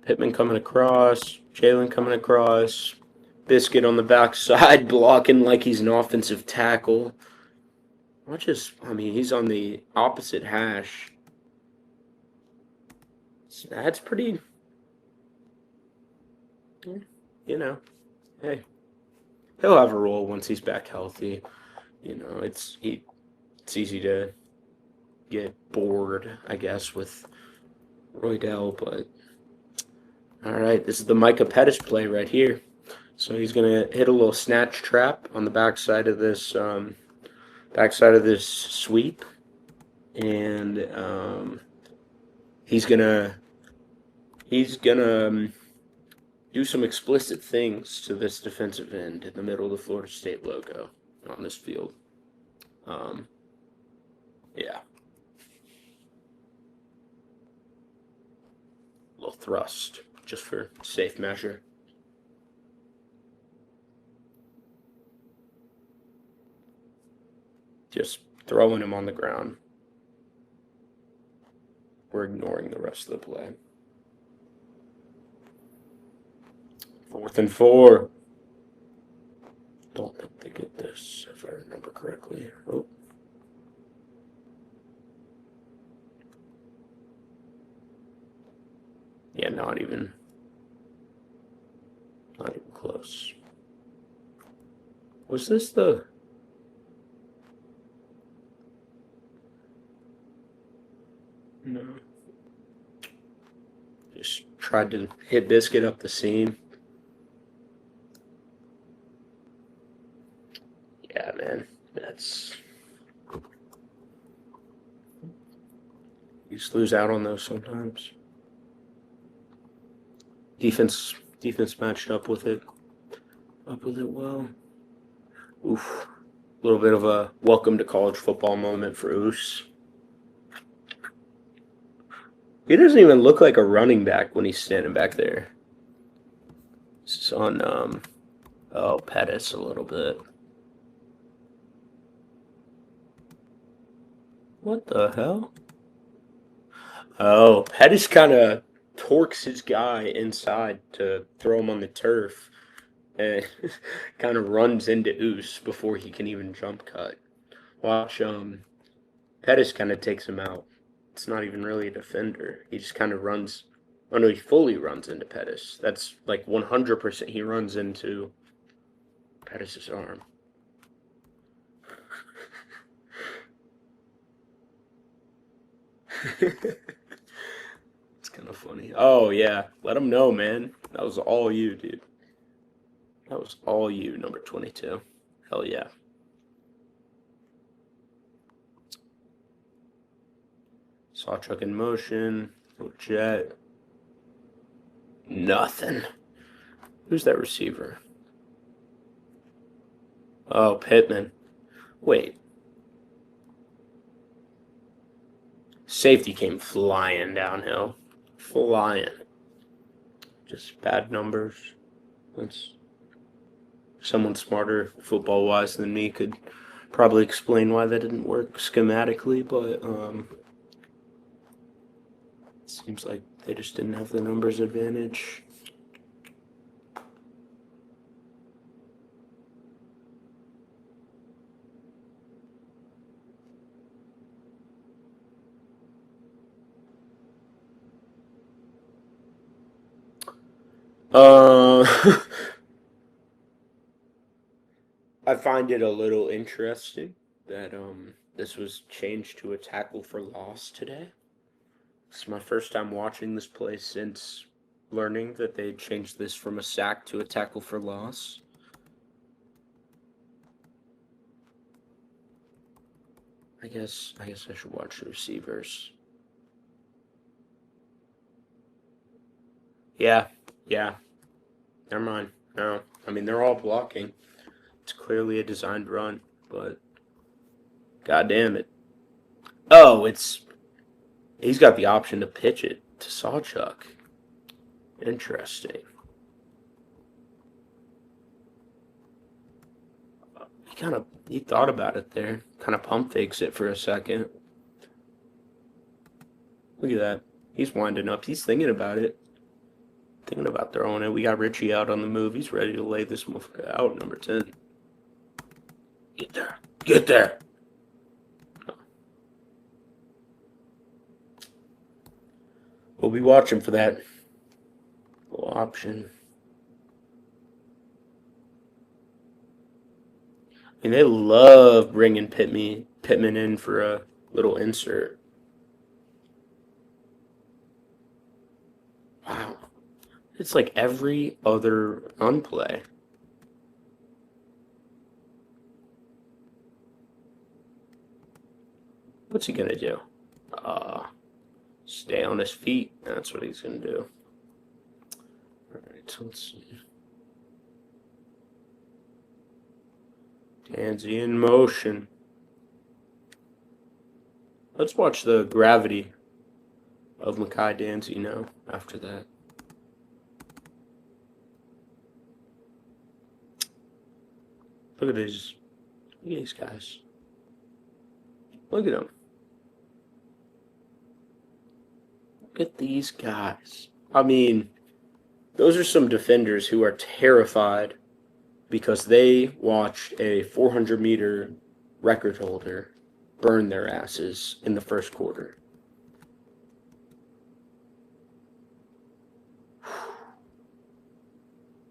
Pittman coming across, Jalen coming across, Biscuit on the backside blocking like he's an offensive tackle. I mean, he's on the opposite hash. That's pretty, hey, he'll have a role once he's back healthy. It's easy to get bored, I guess, with Roydell, but all right, this is the Micah Pettis play right here. So he's gonna hit a little snatch trap on the backside of this sweep, and he's gonna do some explicit things to this defensive end in the middle of the Florida State logo on this field. Yeah. A little thrust, just for safe measure. Just throwing him on the ground. We're ignoring the rest of the play. 4th and 4. Don't think they get this, if I remember correctly. Oh. Yeah, not even close. Was this the... No. Just tried to hit Biscuit up the seam. Yeah, man. That's... You just lose out on those sometimes. Defense matched up with it well. Oof. A little bit of a welcome to college football moment for Oos. He doesn't even look like a running back when he's standing back there. This is on Pettis a little bit. What the hell? Oh, Pettis kind of torques his guy inside to throw him on the turf and kind of runs into Oos before he can even jump cut. Watch, Pettis kind of takes him out. It's not even really a defender. He just kind of runs. Oh no, he fully runs into Pettis. That's like 100% he runs into Pettis' arm. It's kind of funny. Oh, yeah. Let him know, man. That was all you, dude. That was all you, number 22. Hell yeah. Saw truck in motion. Little jet. Nothing. Who's that receiver? Oh, Pittman. Wait. Safety came flying downhill. Flying. Just bad numbers. That's someone smarter football-wise than me could probably explain why that didn't work schematically, but it seems like they just didn't have the numbers advantage. I find it a little interesting that this was changed to a tackle for loss today. It's my first time watching this play since learning that they changed this from a sack to a tackle for loss. I guess I should watch the receivers. Yeah. Never mind. No. I mean, they're all blocking. It's clearly a designed run, but god damn it. Oh, he's got the option to pitch it to Sawchuck. Interesting. He thought about it there. Kind of pump fakes it for a second. Look at that. He's winding up. He's thinking about it. Thinking about throwing it. We got Richie out on the move. He's ready to lay this motherfucker out, number 10. Get there. Get there. We'll be watching for that little option. I mean, they love bringing Pittman in for a little insert. Wow. It's like every other run play. What's he going to do? Stay on his feet. That's what he's going to do. All right, so let's see. Tansy in motion. Let's watch the gravity of Makai Danzy now after that. Look at these guys. Look at them. Look at these guys. I mean, those are some defenders who are terrified because they watched a 400-meter record holder burn their asses in the first quarter.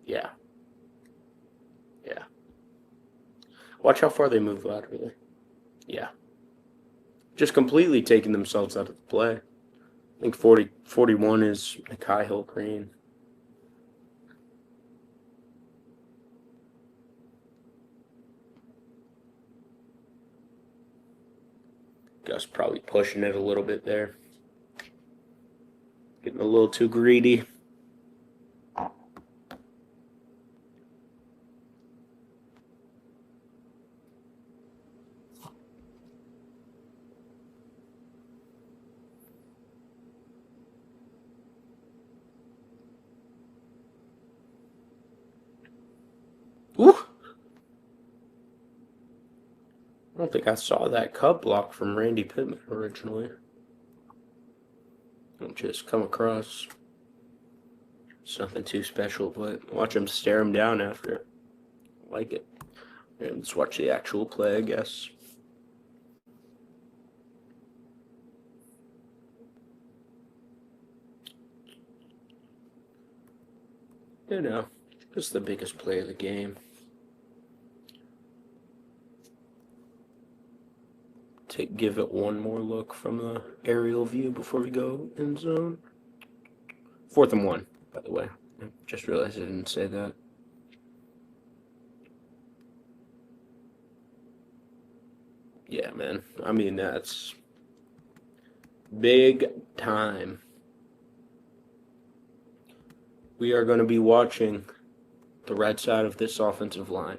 Yeah. Watch how far they move laterally. Yeah. Just completely taking themselves out of the play. I think 41 is Nakai Hill Green. Gus probably pushing it a little bit there. Getting a little too greedy. Ooh! I don't think I saw that cut block from Randy Pittman originally. It'll just come across. It's nothing too special, but watch him stare him down after. I like it. And let's watch the actual play, I guess. You know, just the biggest play of the game. give it one more look from the aerial view before we go end zone. 4th and 1, by the way. I just realized I didn't say that. Yeah, man. I mean, that's big time. We are going to be watching the right side of this offensive line,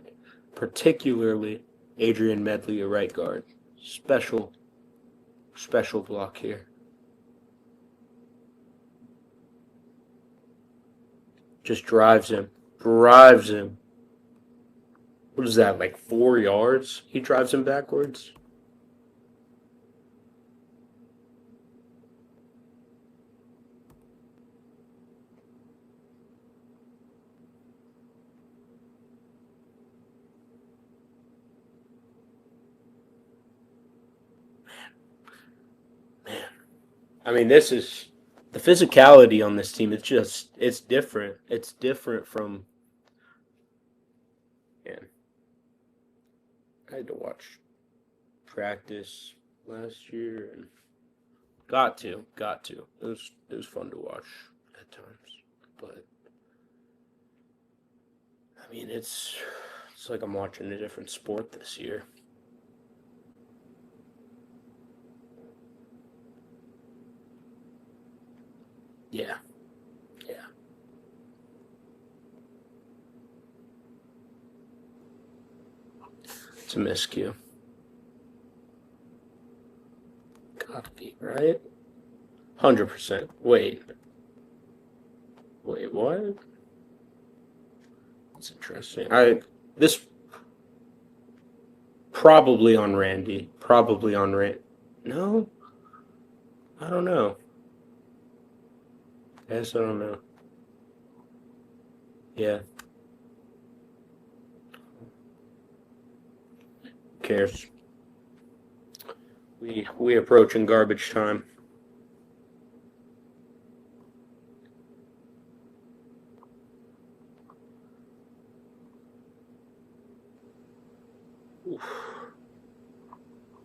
particularly Adrian Medley, a right guard. Special block here. Just drives him. What is that, like 4 yards? He drives him backwards. Man. I mean, this is the physicality on this team. It's different. It's different from. Man, I had to watch practice last year and got to. It was fun to watch at times, but I mean, it's like I'm watching a different sport this year. Yeah. It's a miscue. Gotta be, right? 100%. Wait, what? That's interesting. This probably on Randy. No? I don't know. Guess I don't know. Yeah. Who cares? We approaching garbage time. Oof.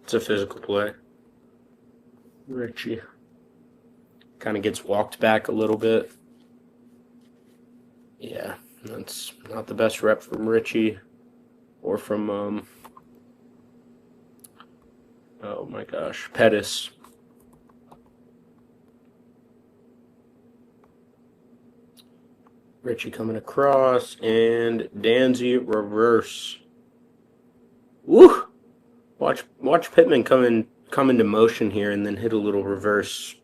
It's a physical play. Richie kind of gets walked back a little bit. Yeah, that's not the best rep from Richie or from oh my gosh, Pettis. Richie coming across and Danzy reverse. Woo! Watch Pittman come into motion here and then hit a little reverse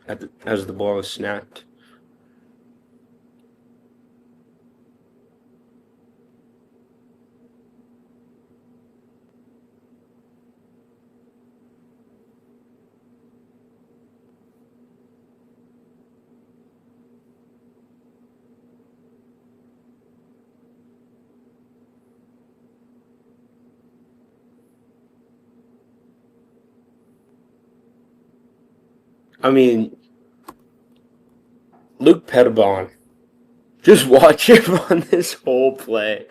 as the ball is snapped. I mean, Luke Pettibon. Just watch him on this whole play.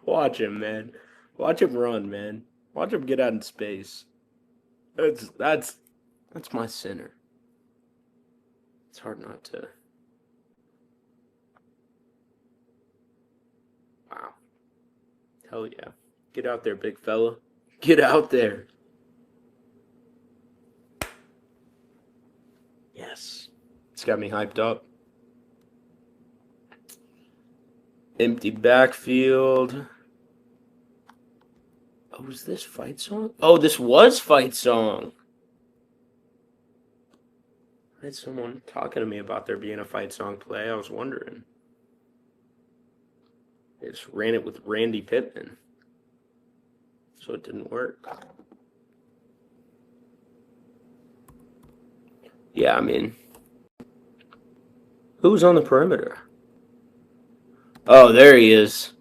Watch him, man. Watch him run, man. Watch him get out in space. That's my center. It's hard not to. Wow. Hell yeah. Get out there, big fella. Get out there. Yes. It's got me hyped up. Empty backfield. Oh, was this fight song? Oh, this was fight song. I had someone talking to me about there being a fight song play. I was wondering. They just ran it with Randy Pittman. So it didn't work. Yeah, I mean, who's on the perimeter? Oh, there he is.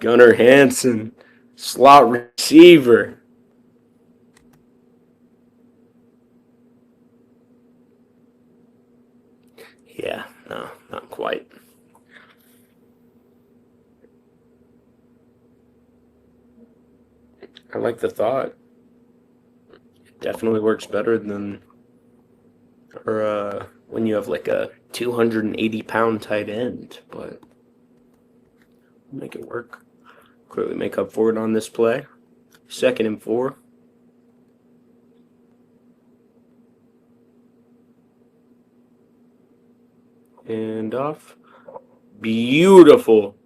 Gunnar Hansen, slot receiver. Yeah, no, not quite. I like the thought. It definitely works better than when you have like a 280-pound tight end, but make it work. Clearly make up for it on this play. 2nd and 4. And off. Beautiful.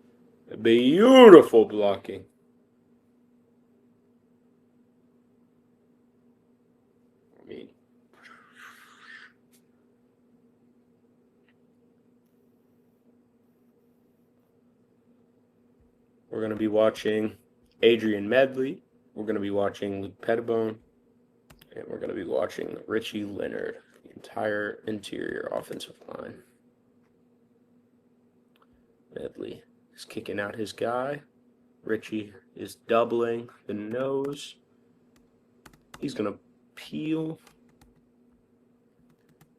Beautiful blocking. I mean, we're going to be watching Adrian Medley. We're going to be watching Luke Pettibone. And we're going to be watching Richie Leonard, the entire interior offensive line. Medley is kicking out his guy. Richie is doubling the nose. He's going to peel.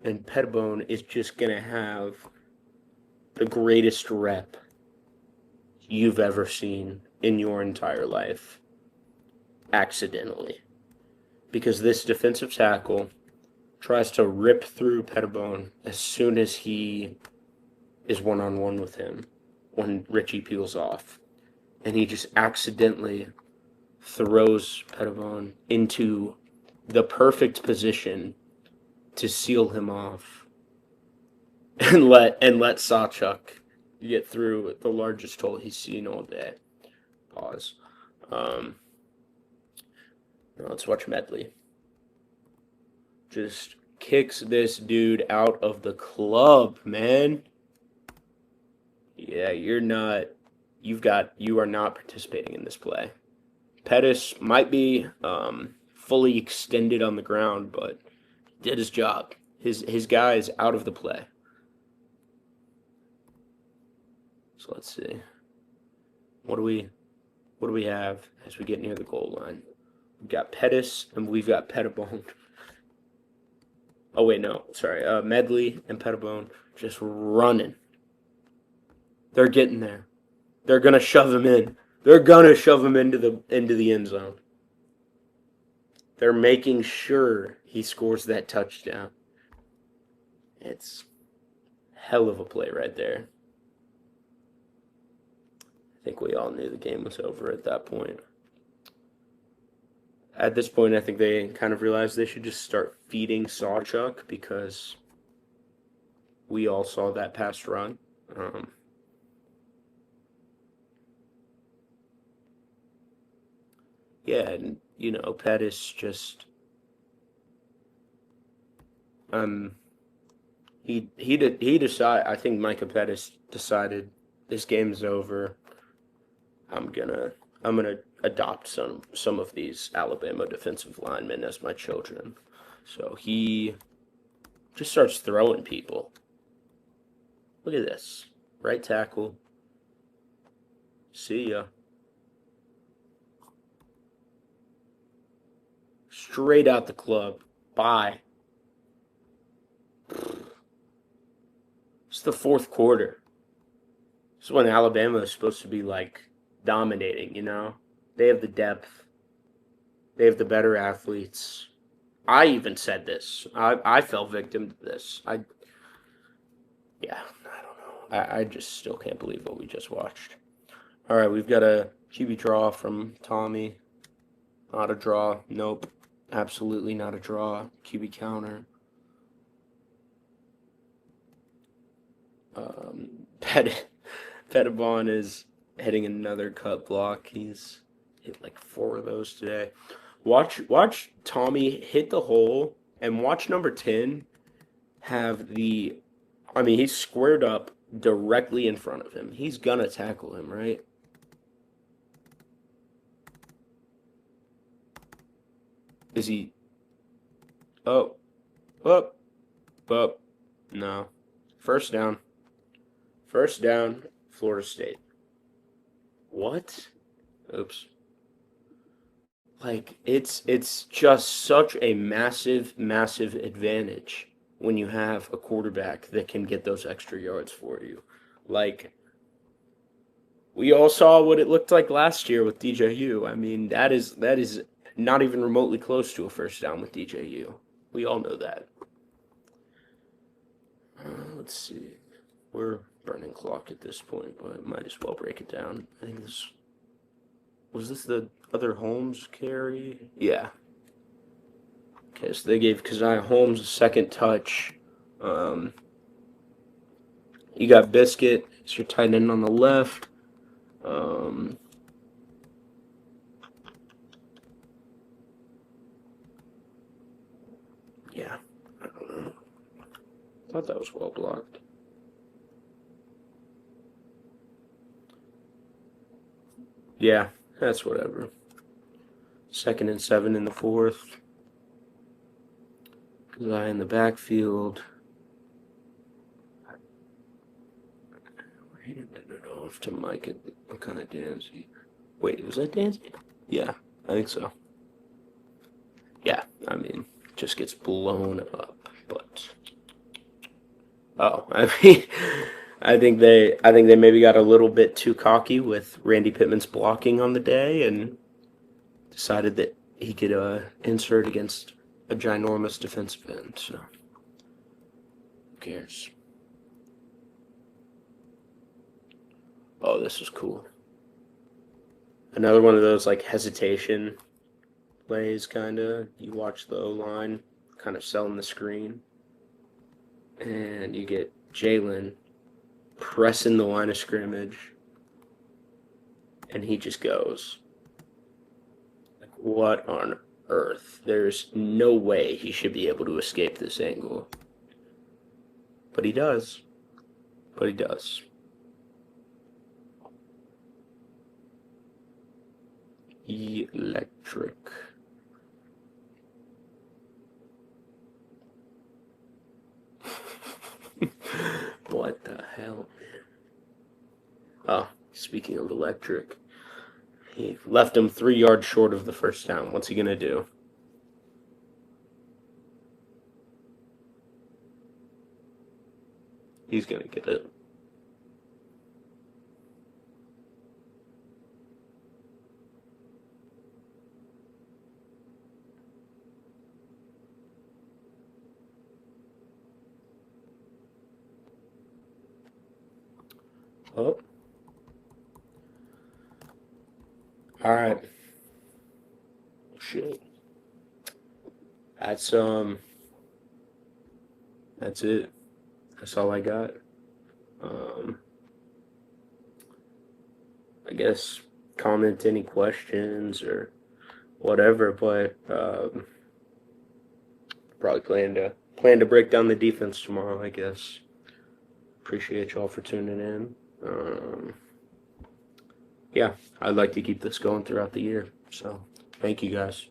And Pettibone is just going to have the greatest rep you've ever seen in your entire life. Accidentally. Because this defensive tackle tries to rip through Pettibone as soon as he is one-on-one with him when Richie peels off. And he just accidentally throws Pettibone into the perfect position to seal him off and let Sawchuk get through the largest hole he's seen all day. Pause. Now let's watch Medley. Just kicks this dude out of the club, man. Yeah, you are not participating in this play. Pettis might be fully extended on the ground, but did his job. His guy is out of the play. So let's see. What do we have as we get near the goal line? We've got Pettis and we've got Pettibone. Oh wait, no, sorry. Medley and Pettibone just running. They're getting there. They're gonna shove him in. They're gonna shove him into the end zone. They're making sure he scores that touchdown. It's hell of a play right there. I think we all knew the game was over at that point. At this point, I think they kind of realized they should just start feeding Sawchuk because we all saw that pass run. Yeah, and Pettis just he decided. I think Micah Pettis decided this game's over. I'm gonna adopt some of these Alabama defensive linemen as my children. So he just starts throwing people. Look at this. Right tackle. See ya. Straight out the club. Bye. It's the fourth quarter. This is when Alabama is supposed to be dominating, They have the depth. They have the better athletes. I even said this. I fell victim to this. I don't know. I just still can't believe what we just watched. All right, we've got a QB draw from Tommy. Not a draw. Nope. Absolutely not a draw. QB counter. Pettibone is hitting another cut block. He's hit 4 of those today. Watch Tommy hit the hole, and watch number 10 have he's squared up directly in front of him. He's gonna tackle him, right? Is he? Oh, no. First down, Florida State. What? Oops. It's just such a massive advantage when you have a quarterback that can get those extra yards for you. We all saw what it looked like last year with DJU. I mean, that is not even remotely close to a first down with DJU. We all know that. Let's see. We're burning clock at this point, but might as well break it down. I think this was this the other Holmes carry? Yeah. Okay, so they gave Keziah Holmes a second touch. You got Biscuit as your tight end on the left. Yeah, I don't know. I thought that was well blocked. Yeah, that's whatever. 2nd and 7 in the 4th. Keziah in the backfield. He handed it off to Mike and kind of Danzy. Wait, was that Danzy? Yeah, I think so. Yeah, I mean, just gets blown up. But I mean, I think they maybe got a little bit too cocky with Randy Pittman's blocking on the day and decided that he could insert against a ginormous defensive end. So who cares? Oh, this is cool. Another one of those like hesitation plays, kind of. You watch the O line kind of selling the screen, and you get Jalen pressing the line of scrimmage, and he just goes. Like, what on earth? There's no way he should be able to escape this angle. But he does. But he does. Electric. What the hell, man? Oh, speaking of electric, he left him 3 yards short of the first down. What's he gonna do? He's gonna get it. Oh, all right. Shit. That's That's it. That's all I got. Um, I guess comment any questions or whatever, but probably plan to break down the defense tomorrow, I guess. Appreciate y'all for tuning in. Yeah, I'd like to keep this going throughout the year. So, thank you guys.